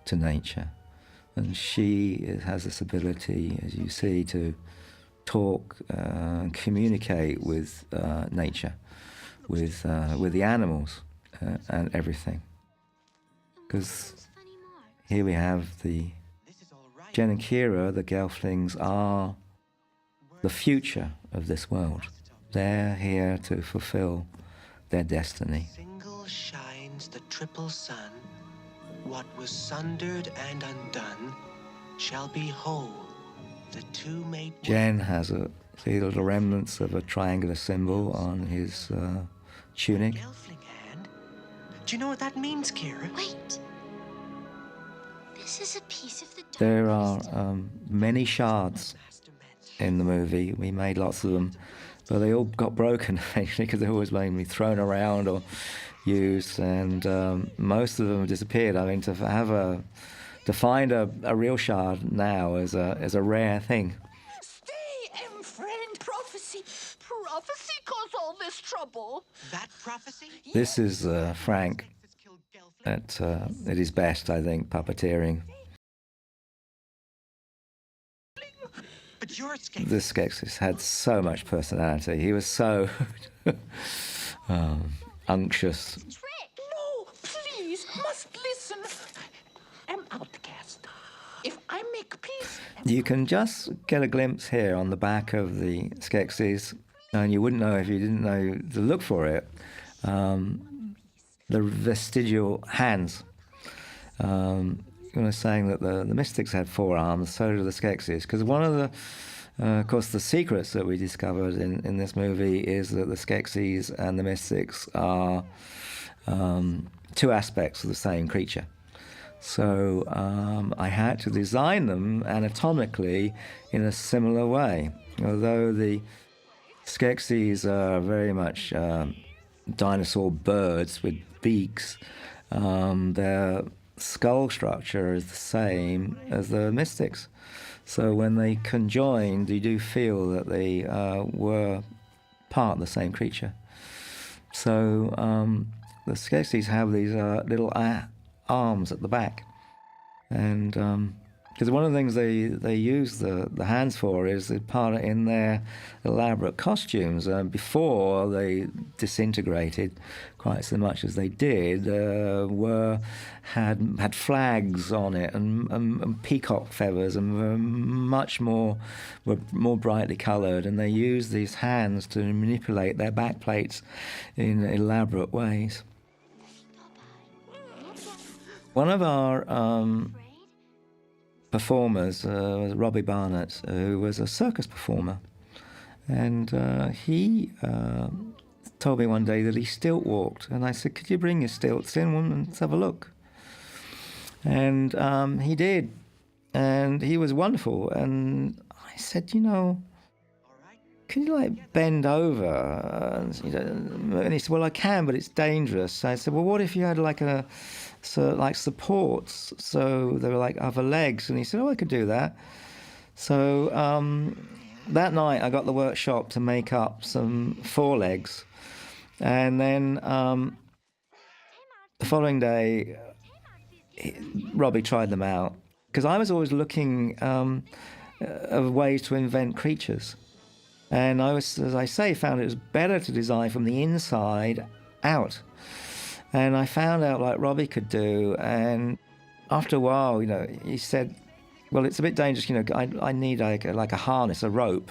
to nature, and she has this ability, as you see, to talk and communicate with nature, with the animals and everything. Because here we have Jen and Kira, the Gelflings, are the future of this world. They're here to fulfill their destiny. Single shines the triple sun. What was sundered and undone shall be whole. The two made one. Jen has see little remnants of a triangular symbol on his tunic. Gelfling hand. Do you know what that means, Kira? Wait. This is a piece of the dark. There are many shards in the movie. We made lots of them, but they all got broken eventually because they always mainly thrown around or used, and most of them have disappeared. I mean, to find a real shard now is a rare thing. Stay, friend. Prophecy caused all this trouble. That prophecy? This is Frank at his best, I think, puppeteering. But you're Skeksis. This Skeksis had so much personality. He was so unctuous. No, please, must listen. I'm outcast. If I make peace... You can just get a glimpse here on the back of the Skeksis, and you wouldn't know if you didn't know to look for it. The vestigial hands. I was saying that the mystics had 4 arms, so do the Skeksis, because one of the, of course, the secrets that we discovered in this movie is that the Skeksis and the mystics are 2 aspects of the same creature. So I had to design them anatomically in a similar way. Although the Skeksis are very much dinosaur birds with beaks, their skull structure is the same as the Mystics. So when they conjoined, you do feel that they were part of the same creature. So the Skeksis have these little arms at the back, and because one of the things they use the hands for is they part in their elaborate costumes. Before they disintegrated quite so much as they did, had flags on it and peacock feathers, and were more brightly coloured. And they used these hands to manipulate their back plates in elaborate ways. One of our performers was Robbie Barnett, who was a circus performer, and he told me one day that he stilt walked, and I said, "Could you bring your stilts in and let's have a look?" And he did, and he was wonderful. And I said, can you bend over? And he said, "Well, I can, but it's dangerous." So I said, "Well, what if you had supports, so they were like other legs?" And he said, "Oh, I could do that." So that night I got the workshop to make up some forelegs, and then the following day Robbie tried them out, because I was always looking of ways to invent creatures. And I was, as I say, found it was better to design from the inside out. And I found out like Robbie could do. And after a while, he said, "Well, it's a bit dangerous. I need like a harness, a rope."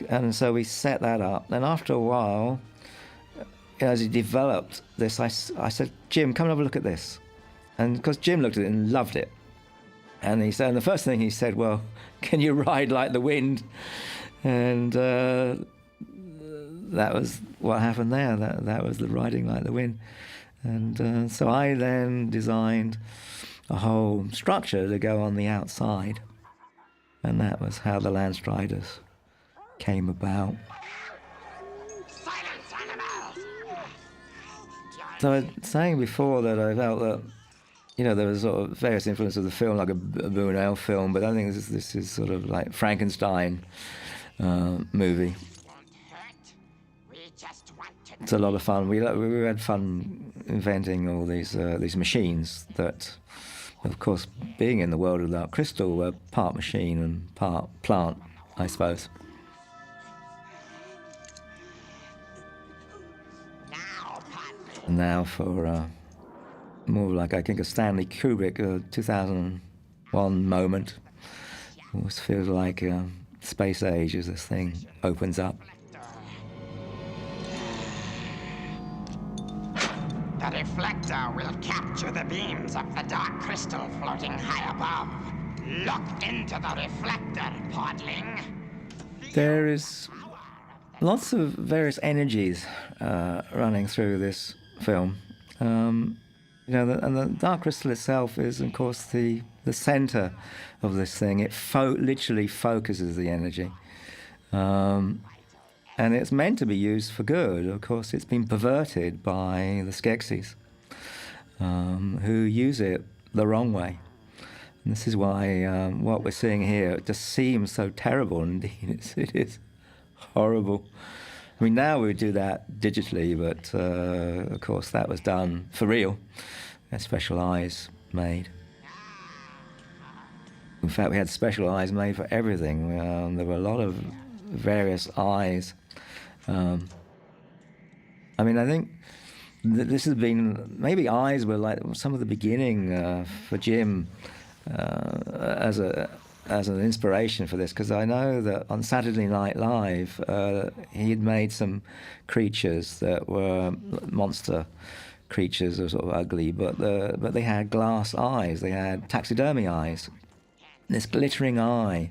And so we set that up. And after a while, as he developed this, I said, "Jim, come and have a look at this." And because Jim looked at it and loved it. And he said, and the first thing he said, "Well, can you ride like the wind?" And that was what happened there. That was the riding like the wind. And so I then designed a whole structure to go on the outside. And that was how the Landstriders came about. Silence, animals! So I was saying before that I felt that, there was sort of various influences of the film, like a Buñuel film, but I think this is sort of like Frankenstein movie. It's a lot of fun. We had fun inventing all these machines that, of course, being in the world of Dark Crystal, were part machine and part plant, I suppose. Now for more like, I think, a Stanley Kubrick 2001 moment. Always feels like space age as this thing opens up. The reflector will capture the beams of the dark crystal floating high above. Look into the reflector, podling. There is lots of various energies running through this film. And the Dark Crystal itself is, of course, the center of this thing. It literally focuses the energy. And it's meant to be used for good. Of course, it's been perverted by the Skeksis, who use it the wrong way. And this is why what we're seeing here just seems so terrible. Indeed, it is horrible. I mean, now we would do that digitally, but of course that was done for real. Special eyes made. In fact, we had special eyes made for everything. There were a lot of various eyes. I think this has been, maybe eyes were like some of the beginning for Jim as an inspiration for this, because I know that on Saturday Night Live he'd made some creatures that were monster creatures, or sort of ugly, but they had glass eyes. They had taxidermy eyes. This glittering eye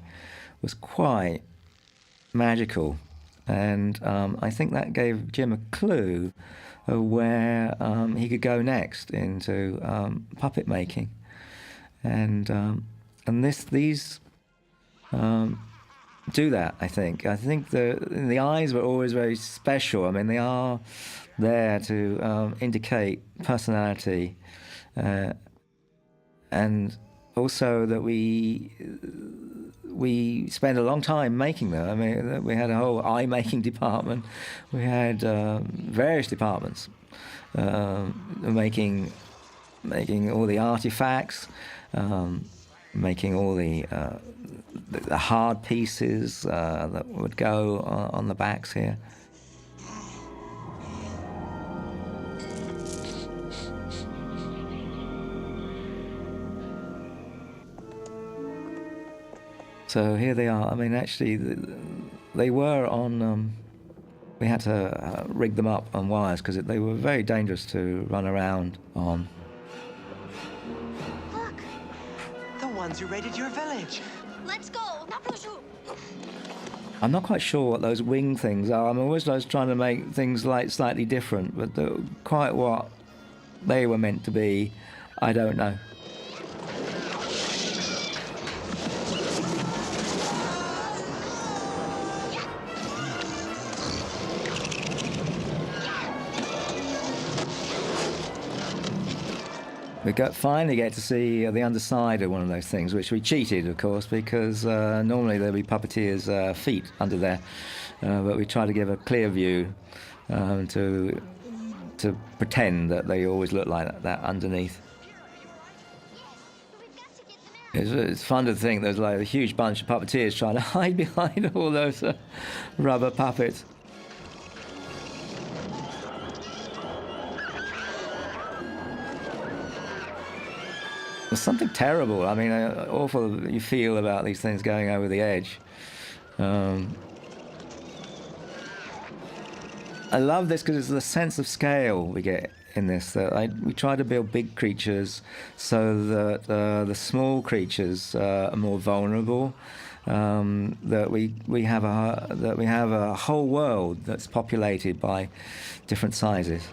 was quite magical, and I think that gave Jim a clue of where he could go next into puppet making. and these do that. I think the eyes were always very special. I mean, they are there to indicate personality, and also that we spent a long time making them. I mean, we had a whole eye making department. We had various departments making all the artifacts, making all the hard pieces that would go on the backs here. So here they are. I mean, actually, they were on. We had to rig them up on wires because they were very dangerous to run around on. Look, The ones who raided your village. let's go. I'm not quite sure what those wing things are. I'm always trying to make things like slightly different, but quite what they were meant to be, I don't know. We finally get to see the underside of one of those things, which we cheated, of course, because normally there'd be puppeteers' feet under there, but we try to give a clear view to pretend that they always look like that underneath. It's fun to think there's like a huge bunch of puppeteers trying to hide behind all those rubber puppets. There's something terrible, I mean, awful you feel about these things going over the edge. I love this because it's the sense of scale we get in this. We try to build big creatures so that the small creatures are more vulnerable. That we have a whole world that's populated by different sizes.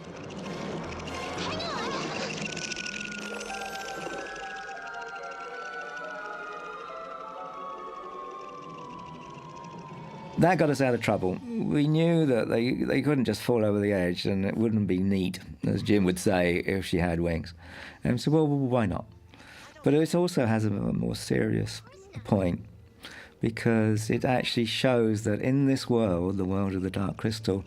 That got us out of trouble. We knew that they couldn't just fall over the edge, and it wouldn't be neat, as Jim would say, if she had wings. And we said, well, why not? But it also has a more serious point, because it actually shows that in this world, the world of the Dark Crystal,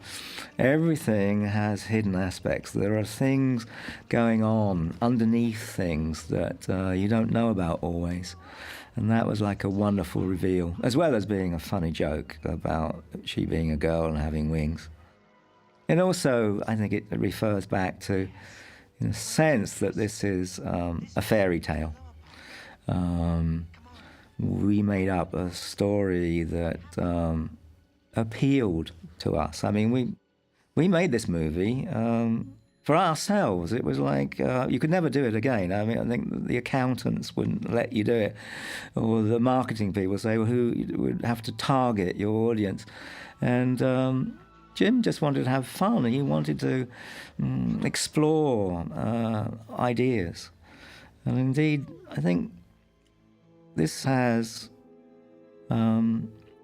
everything has hidden aspects. There are things going on underneath things that you don't know about always. And that was like a wonderful reveal, as well as being a funny joke about she being a girl and having wings. And also, I think it refers back to, in a sense, that this is a fairy tale. We made up a story that appealed to us. I mean, we made this movie for ourselves. It was like, you could never do it again. I mean, I think the accountants wouldn't let you do it, or the marketing people say, well, who would have to target your audience. And Jim just wanted to have fun, and he wanted to explore ideas. And indeed, I think this has a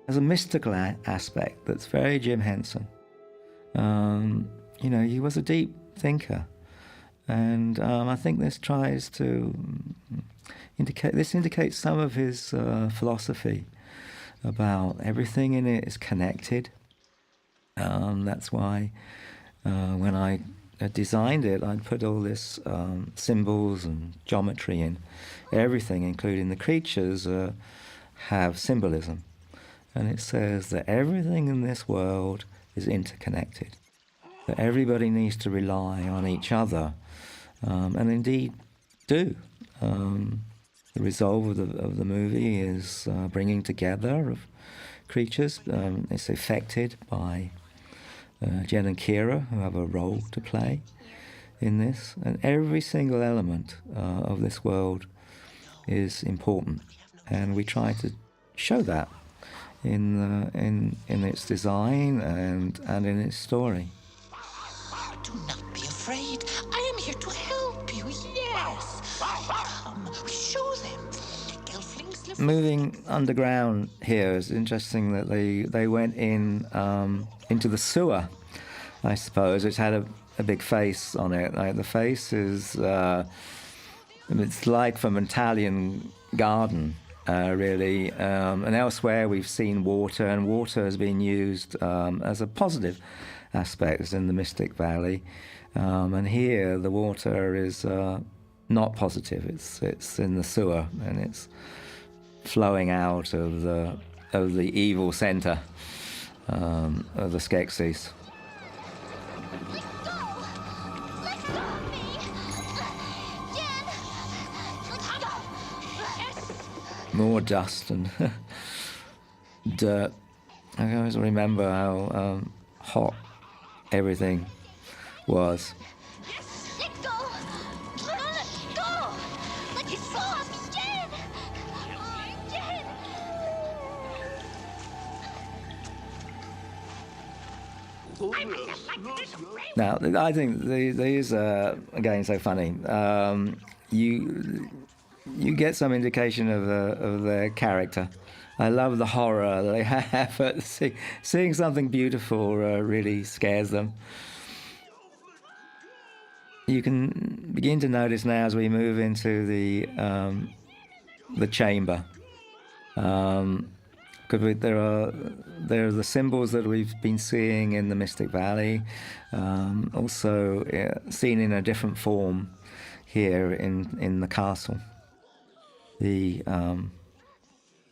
mystical aspect that's very Jim Henson. He was a deep thinker, and I think this tries to indicates some of his philosophy about everything in it is connected. That's why when I designed it, I put all this symbols and geometry in. Everything, including the creatures, have symbolism, and it says that everything in this world is interconnected. That everybody needs to rely on each other, and indeed do. The resolve of the movie is bringing together of creatures. It's affected by Jen and Kira, who have a role to play in this, and every single element of this world is important, and we try to show that in its design and in its story. Do not be afraid. I am here to help you, yes. Come, show them. moving underground here is interesting that they went in into the sewer, I suppose, which had a big face on it. Like the face is it's like from an Italian garden, really. And elsewhere we've seen water, and water has been used as a positive aspect, as in the Mystic Valley. And here the water is not positive. It's in the sewer, and it's flowing out of the evil center of the Skeksis. Let go! Let go of me! Jen! Let go! More dust and dirt. I always remember how hot everything was. Let go! Let go! Let it go! Jen! Oh, Jen! Now, I think these are, again, so funny. You get some indication of their character. I love the horror that they have, but seeing something beautiful really scares them. You can begin to notice now as we move into the chamber. Because there are the symbols that we've been seeing in the Mystic Valley, also seen in a different form here in the castle. The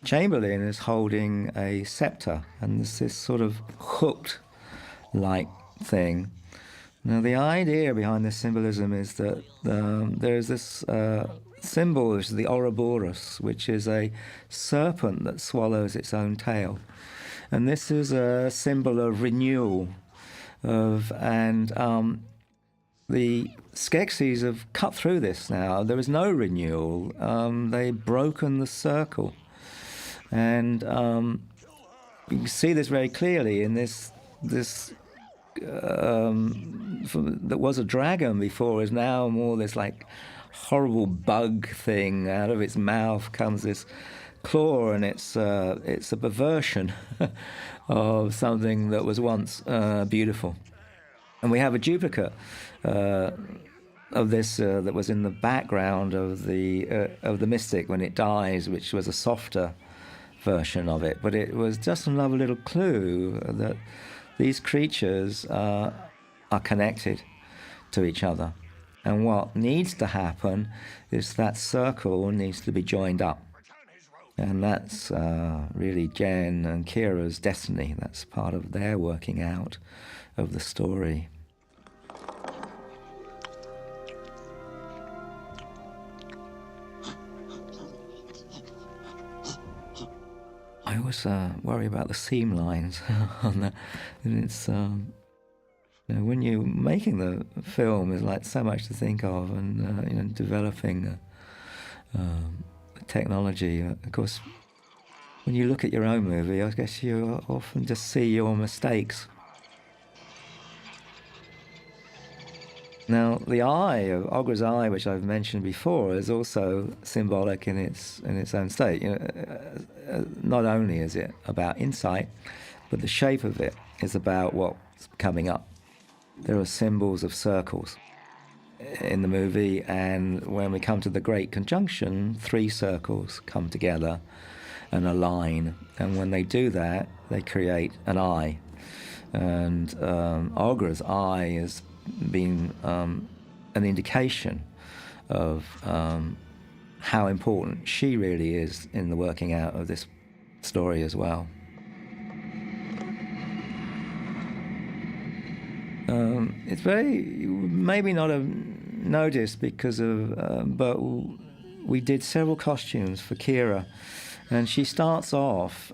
Chamberlain is holding a scepter, and there's this sort of hooked-like thing. Now, the idea behind this symbolism is that there's this symbol, which is the Ouroboros, which is a serpent that swallows its own tail. And this is a symbol of renewal, and the Skeksis have cut through this now. There is no renewal. They've broken the circle. And you can see this very clearly in this that was a dragon before is now more this like horrible bug thing. Out of its mouth comes this claw, and it's a perversion of something that was once beautiful. And we have a duplicate of this that was in the background of the Mystic when it dies, which was a softer version of it. But it was just another little clue that these creatures are connected to each other. And what needs to happen is that circle needs to be joined up. And that's really Jen and Kira's destiny. That's part of their working out of the story. I always worry about the seam lines on that. And it's, when you're making the film, there's like so much to think of, and developing technology. Of course, when you look at your own movie, I guess you often just see your mistakes. Now, the eye, Ogra's eye, which I've mentioned before, is also symbolic in its own state. Not only is it about insight, but the shape of it is about what's coming up. There are symbols of circles in the movie, and when we come to the Great Conjunction, 3 circles come together and align, and when they do that, they create an eye. And Ogra's eye has been an indication of how important she really is in the working out of this story as well. It's very, maybe not have noticed because of, but we did several costumes for Kira, and she starts off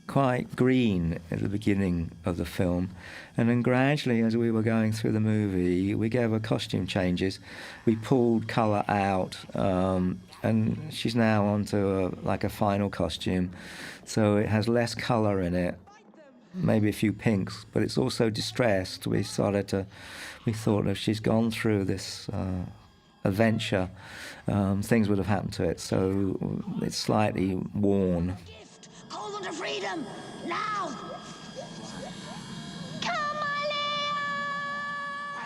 quite green at the beginning of the film, and then gradually, as we were going through the movie, we gave her costume changes. We pulled colour out, and she's now onto a final costume, so it has less colour in it, maybe a few pinks, but it's also distressed. We thought if she's gone through this adventure, things would have happened to it. So it's slightly worn. Gift. Call them to freedom. Now.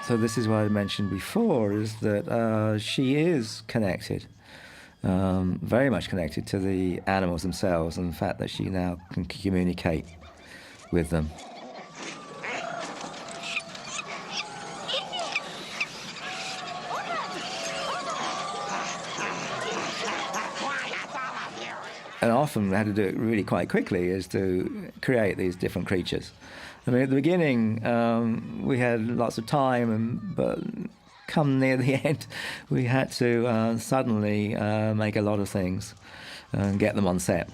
So this is what I mentioned before, is that she is connected, very much connected to the animals themselves, and the fact that she now can communicate with them. And often we had to do it really quite quickly, is to create these different creatures. I mean, at the beginning, we had lots of time, but come near the end, we had to suddenly make a lot of things and get them on set.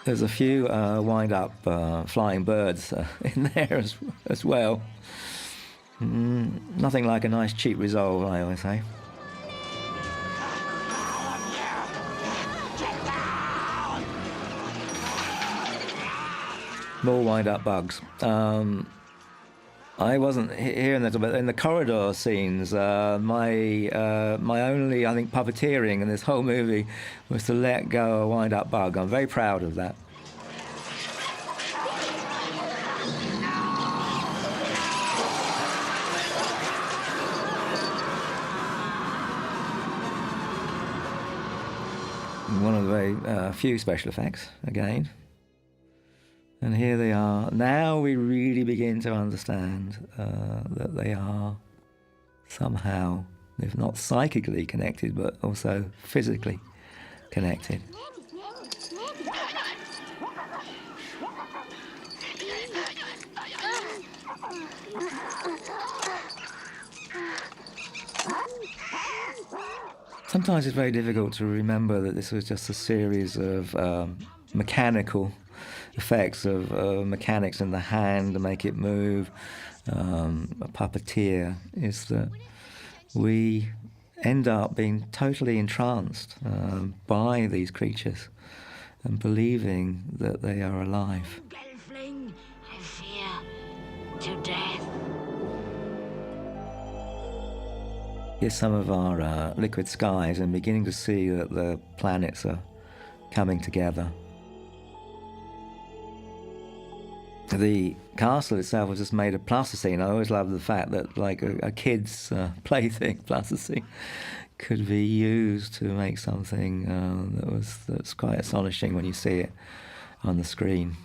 There's a few wind-up flying birds in there as well. Nothing like a nice cheap resolve, I always say. More wind-up bugs. I wasn't hearing that, but in the corridor scenes, my only, I think, puppeteering in this whole movie was to let go a wind-up bug. I'm very proud of that. One of the very few special effects, again. And here they are. Now we really begin to understand that they are somehow, if not psychically connected, but also physically connected. Sometimes it's very difficult to remember that this was just a series of mechanical effects of mechanics in the hand to make it move. A puppeteer is that we end up being totally entranced by these creatures and believing that they are alive. Gelfling, I fear to death. Here's some of our liquid skies and beginning to see that the planets are coming together. The castle itself was just made of plasticine. I always loved the fact that, like, a kid's plaything, plasticine, could be used to make something that's quite astonishing when you see it on the screen.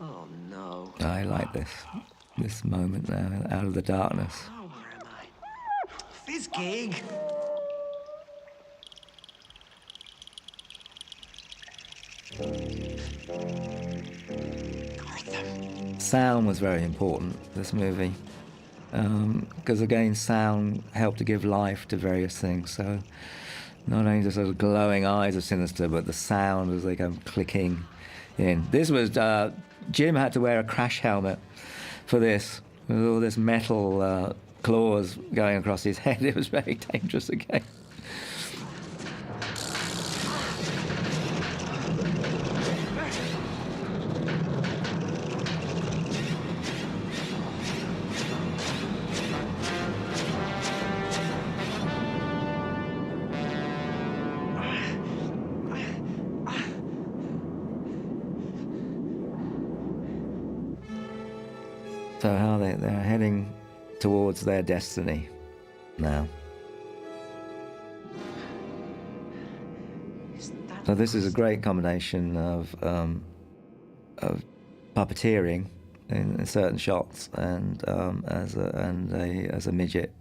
Oh no. I like this moment now, out of the darkness. Oh, where am I? Fizzgig! Sound was very important, this movie, because again, sound helped to give life to various things. So not only the sort of glowing eyes of Sinister, but the sound as they come clicking in. This was, Jim had to wear a crash helmet for this, with all this metal claws going across his head. It was very dangerous again. So how they're heading towards their destiny now. So this is a great combination of puppeteering in certain shots and as a midget.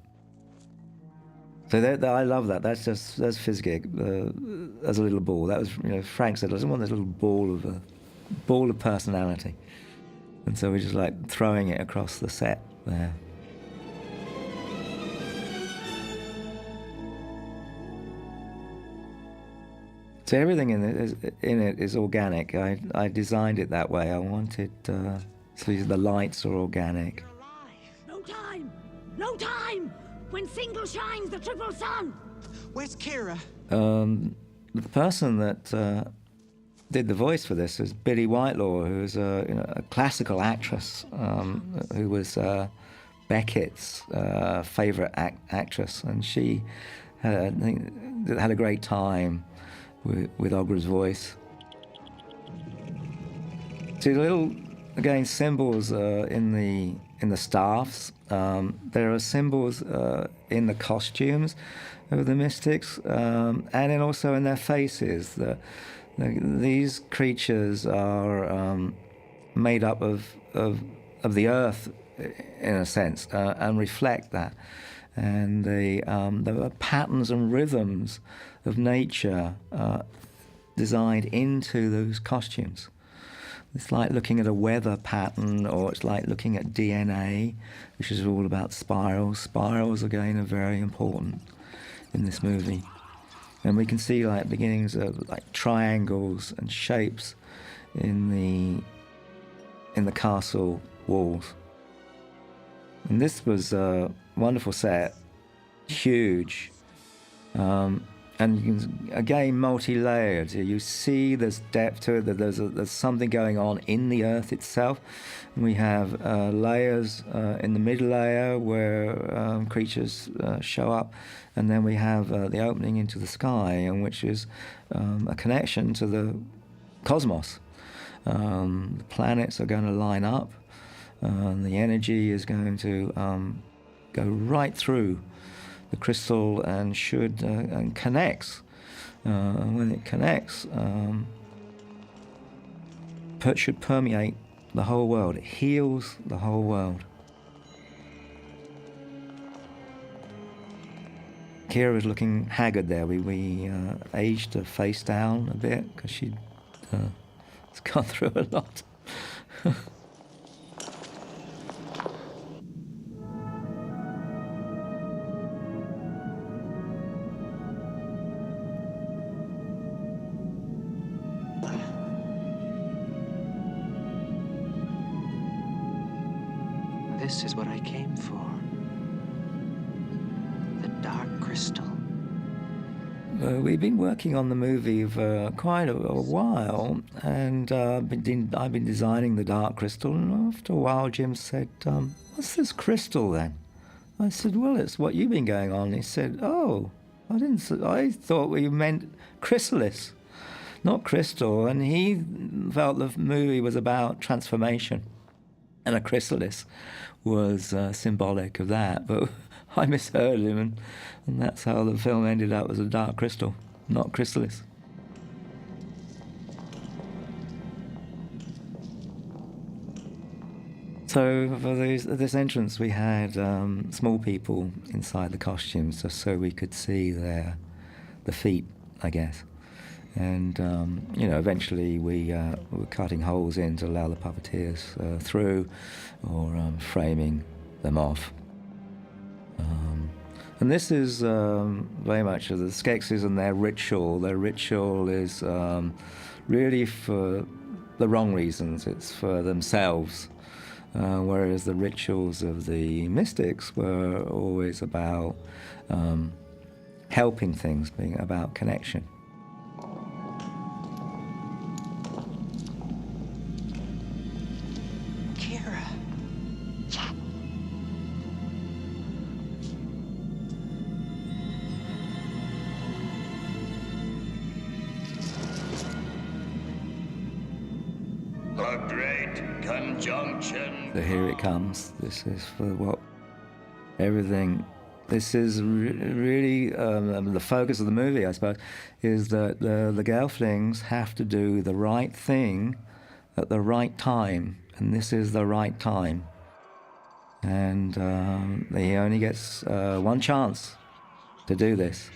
So I love that. That's Fizzgig as a little ball. That was, Frank said, I just want this little ball of personality. And so we're just like throwing it across the set there. So everything in it is organic. I designed it that way. I wanted so the lights are organic. No time! No time! when single shines the triple sun. Where's Kira? The person that did the voice for this is Billie Whitelaw, who is a classical actress, who was Beckett's favourite actress, and she had a great time with Ogra's voice. See the little, again, symbols in the staffs. There are symbols in the costumes of the mystics, and then also in their faces. These creatures are made up of the earth, in a sense, and reflect that. And the patterns and rhythms of nature designed into those costumes. It's like looking at a weather pattern, or it's like looking at DNA, which is all about spirals. Spirals, again, are very important in this movie. And we can see like beginnings of like triangles and shapes in the castle walls. And this was a wonderful set, huge, and you can, again, multi-layered. You see there's depth to it, that there's something going on in the earth itself. And we have layers in the middle layer where creatures show up, and then we have the opening into the sky, and which is a connection to the cosmos. The planets are going to line up, the energy is going to go right through the crystal and connects. And when it connects, should permeate the whole world. It heals the whole world. Kira is looking haggard there. We aged her face down a bit because she's gone through a lot. This is what I came for. The Dark Crystal. We've been working on the movie for quite a while, and I've been designing the Dark Crystal, and after a while Jim said, what's this crystal then? I said, well, it's what you've been going on. He said, oh, I thought we meant chrysalis, not crystal. And he felt the movie was about transformation, and a chrysalis was symbolic of that, but I misheard him, and that's how the film ended up as a Dark Crystal, not chrysalis. So for this entrance, we had small people inside the costumes, just so we could see the feet, I guess. And eventually we were cutting holes in to allow the puppeteers through, or framing them off. And this is very much of the Skeksis and their ritual. Their ritual is really for the wrong reasons. It's for themselves. Whereas the rituals of the mystics were always about helping things, being about connection. Kira. A great conjunction. So here it comes. This is for what everything. This is really the focus of the movie, I suppose, is that the Gelflings have to do the right thing at the right time, and this is the right time. And he only gets one chance to do this.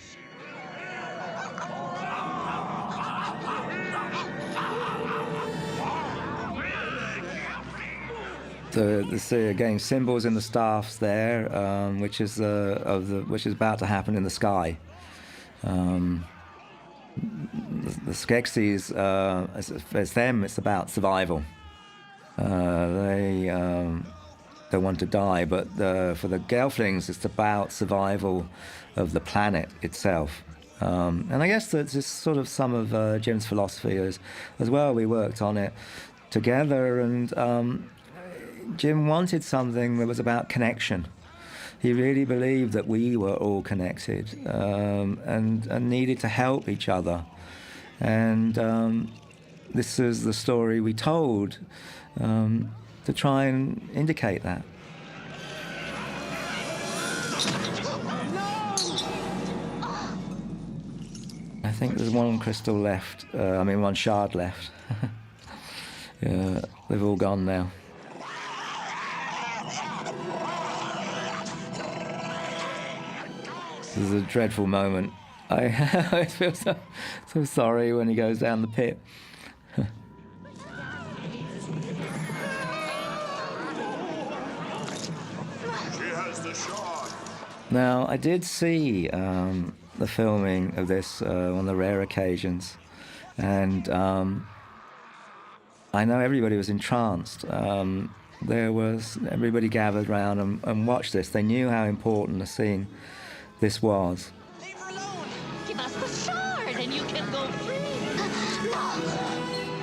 So there's again symbols in the staffs there, which is which is about to happen in the sky. The Skeksis, as them, it's about survival. They don't want to die, but for the Gelflings, it's about survival of the planet itself. And I guess that's just sort of some of Jim's philosophy as well. We worked on it together, and Jim wanted something that was about connection. He really believed that we were all connected and needed to help each other. And this is the story we told to try and indicate that. I think there's one crystal left, one shard left. Yeah, they've all gone now. This is a dreadful moment. I feel so sorry when he goes down the pit. Now, I did see the filming of this on the rare occasions, and I know everybody was entranced. Everybody gathered around and watched this. They knew how important a scene this was. Leave her alone! Give us the shard and you can go free.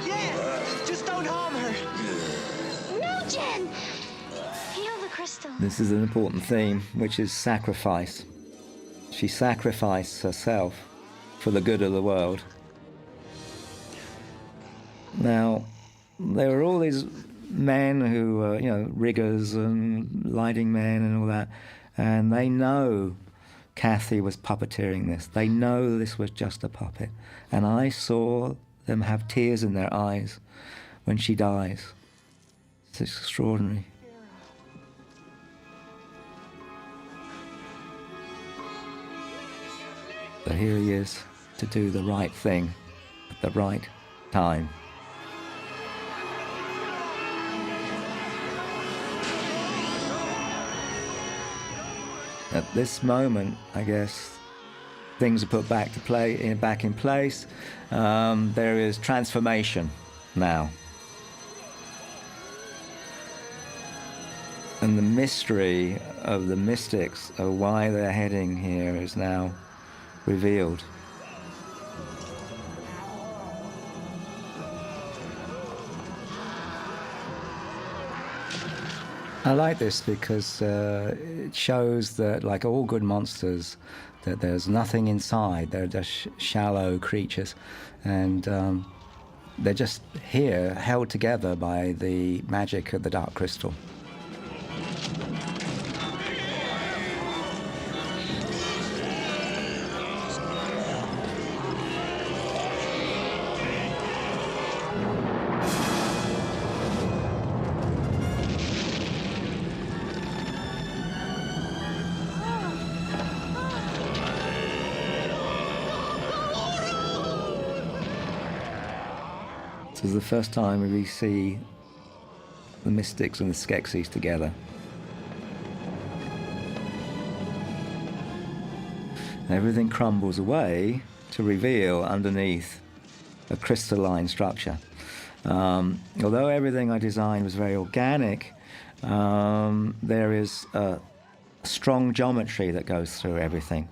Yes! Just don't harm her! No, Jen! Heal the crystal. This is an important theme, which is sacrifice. She sacrificed herself for the good of the world. Now, there were all these men who were, riggers and lighting men and all that, and they know Kathy was puppeteering this. They know this was just a puppet. And I saw them have tears in their eyes when she dies. It's extraordinary. But here he is to do the right thing at the right time. At this moment, I guess, things are put back in place. There is transformation now. And the mystery of the mystics of why they're heading here is now revealed. I like this because it shows that, like all good monsters, that there's nothing inside. They're just shallow creatures, and they're just here, held together by the magic of the Dark Crystal. This is the first time we see the Mystics and the Skeksis together. Everything crumbles away to reveal underneath a crystalline structure. Although everything I designed was very organic, there is a strong geometry that goes through everything.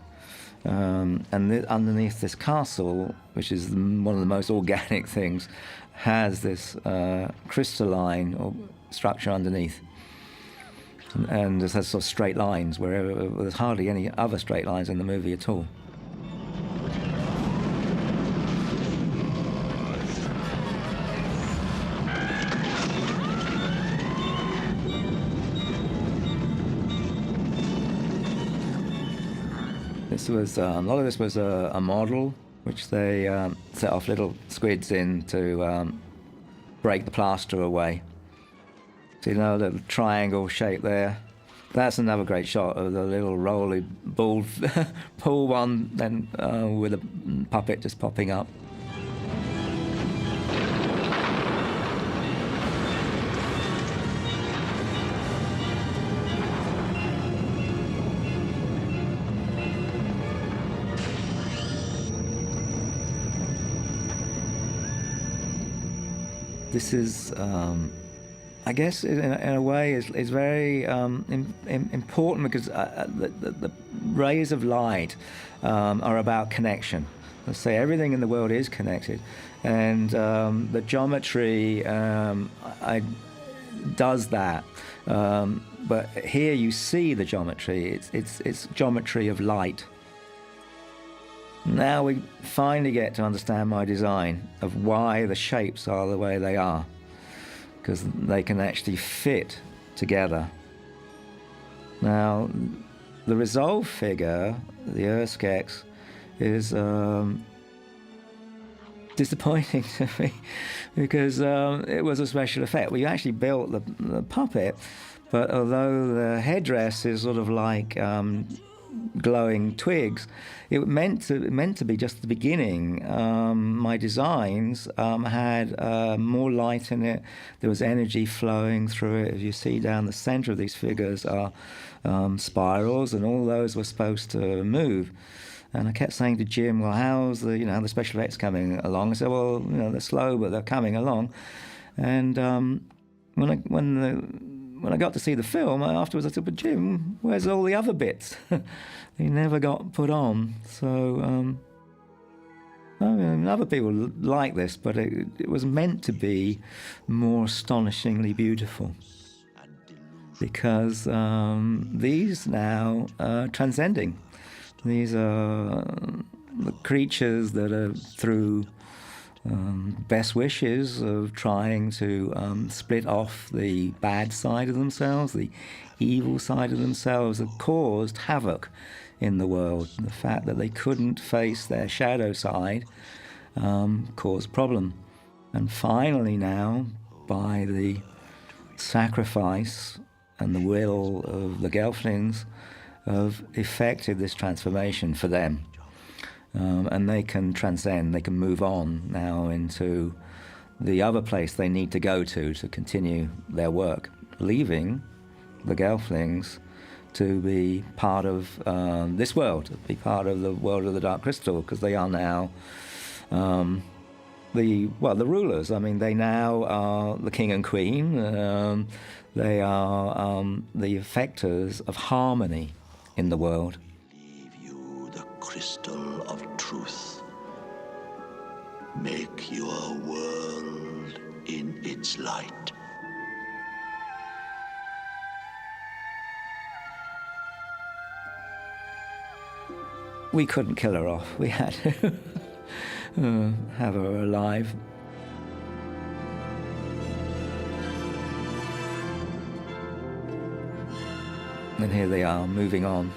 And underneath this castle, which is one of the most organic things, has this crystalline structure underneath. And it has sort of straight lines, where there's hardly any other straight lines in the movie at all. This was a lot of this was a model which they set off little squids in to break the plaster away. So you know, the little triangle shape there. That's another great shot of the little roly ball pull one, then with a puppet just popping up. This is I guess in a way is very important because the rays of light are about connection. Let's say everything in the world is connected, and the geometry does that. But here you see the geometry. It's geometry of light. Now we finally get to understand my design of why the shapes are the way they are, because they can actually fit together. Now, the Resolve figure, the Erskex, is disappointing to me because it was a special effect. We actually built the puppet, but although the headdress is sort of like glowing twigs, it meant to be just the beginning. My designs had more light in it. There was energy flowing through it. As you see down the center of these figures are spirals, and all those were supposed to move. And I kept saying to Jim, "Well, how's the special effects coming along?" I said, "Well, they're slow, but they're coming along." And when I got to see the film afterwards, I said, "But Jim, where's all the other bits?" They never got put on. So other people like this, but it was meant to be more astonishingly beautiful, because these now are transcending. These are the creatures that are through best wishes of trying to split off the bad side of themselves, the evil side of themselves, have caused havoc in the world. The fact that they couldn't face their shadow side caused problem. And finally now, by the sacrifice and the will of the Gelflings, have effected this transformation for them. And they can transcend, they can move on now into the other place they need to go to continue their work, leaving the Gelflings to be part of this world, to be part of the world of the Dark Crystal, because they are now the rulers. I mean, they now are the king and queen. They are the effectors of harmony in the world. Leave you the crystal of truth. Make your world in its light. We couldn't kill her off. We had to have her alive. And here they are, moving on.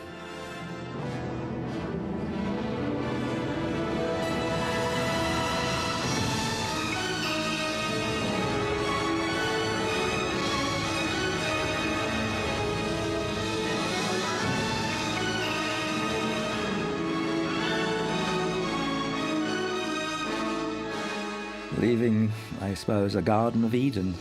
Leaving, I suppose, a Garden of Eden.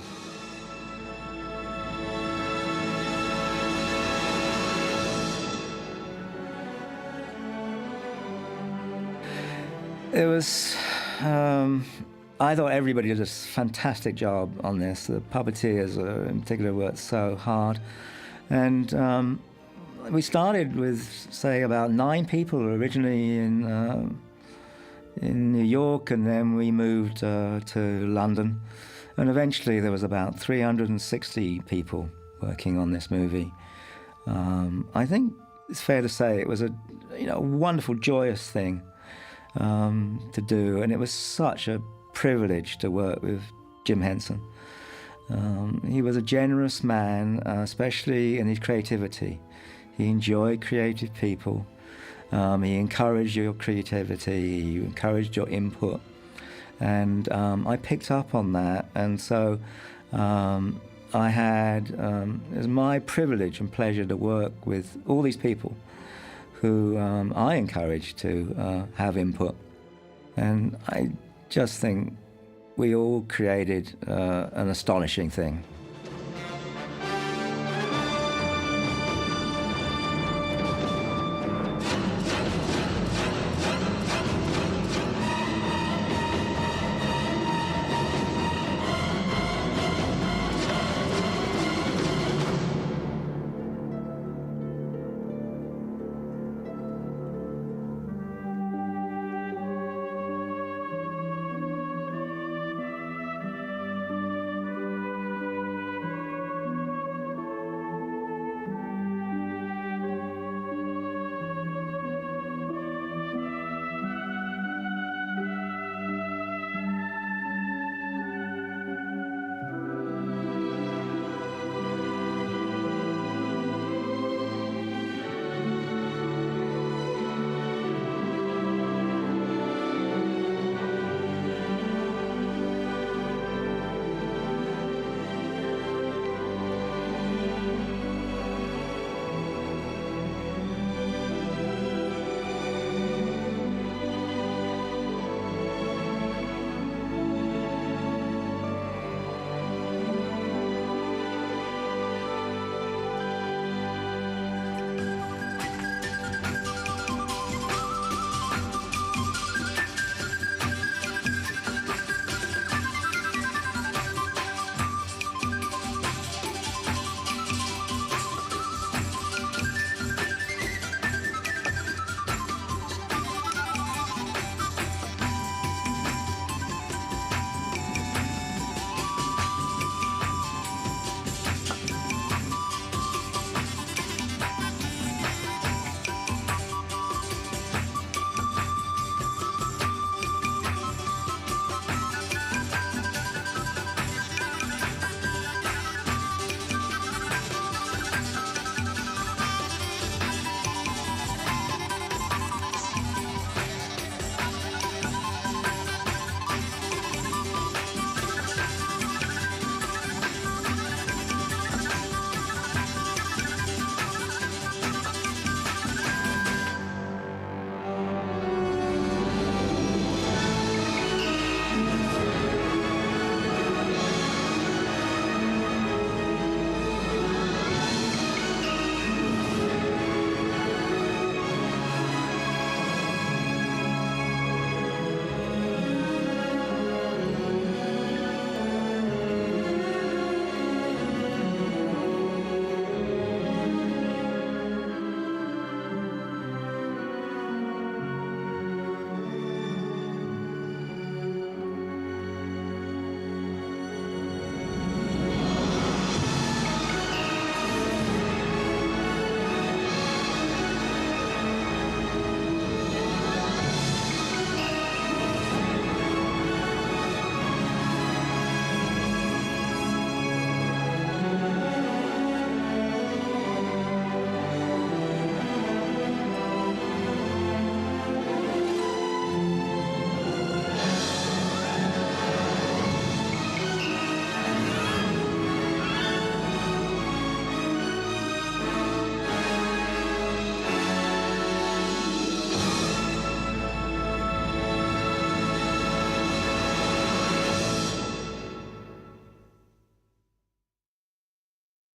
It was, I thought everybody did a fantastic job on this. The puppeteers in particular worked so hard. And we started with, say, about 9 people originally in New York, and then we moved to London. And eventually there was about 360 people working on this movie. I think it's fair to say it was a wonderful, joyous thing to do, and it was such a privilege to work with Jim Henson. He was a generous man, especially in his creativity. He enjoyed creative people. He encouraged your creativity, he encouraged your input, and I picked up on that, and so I had, it was my privilege and pleasure to work with all these people who I encouraged to have input. And I just think we all created an astonishing thing.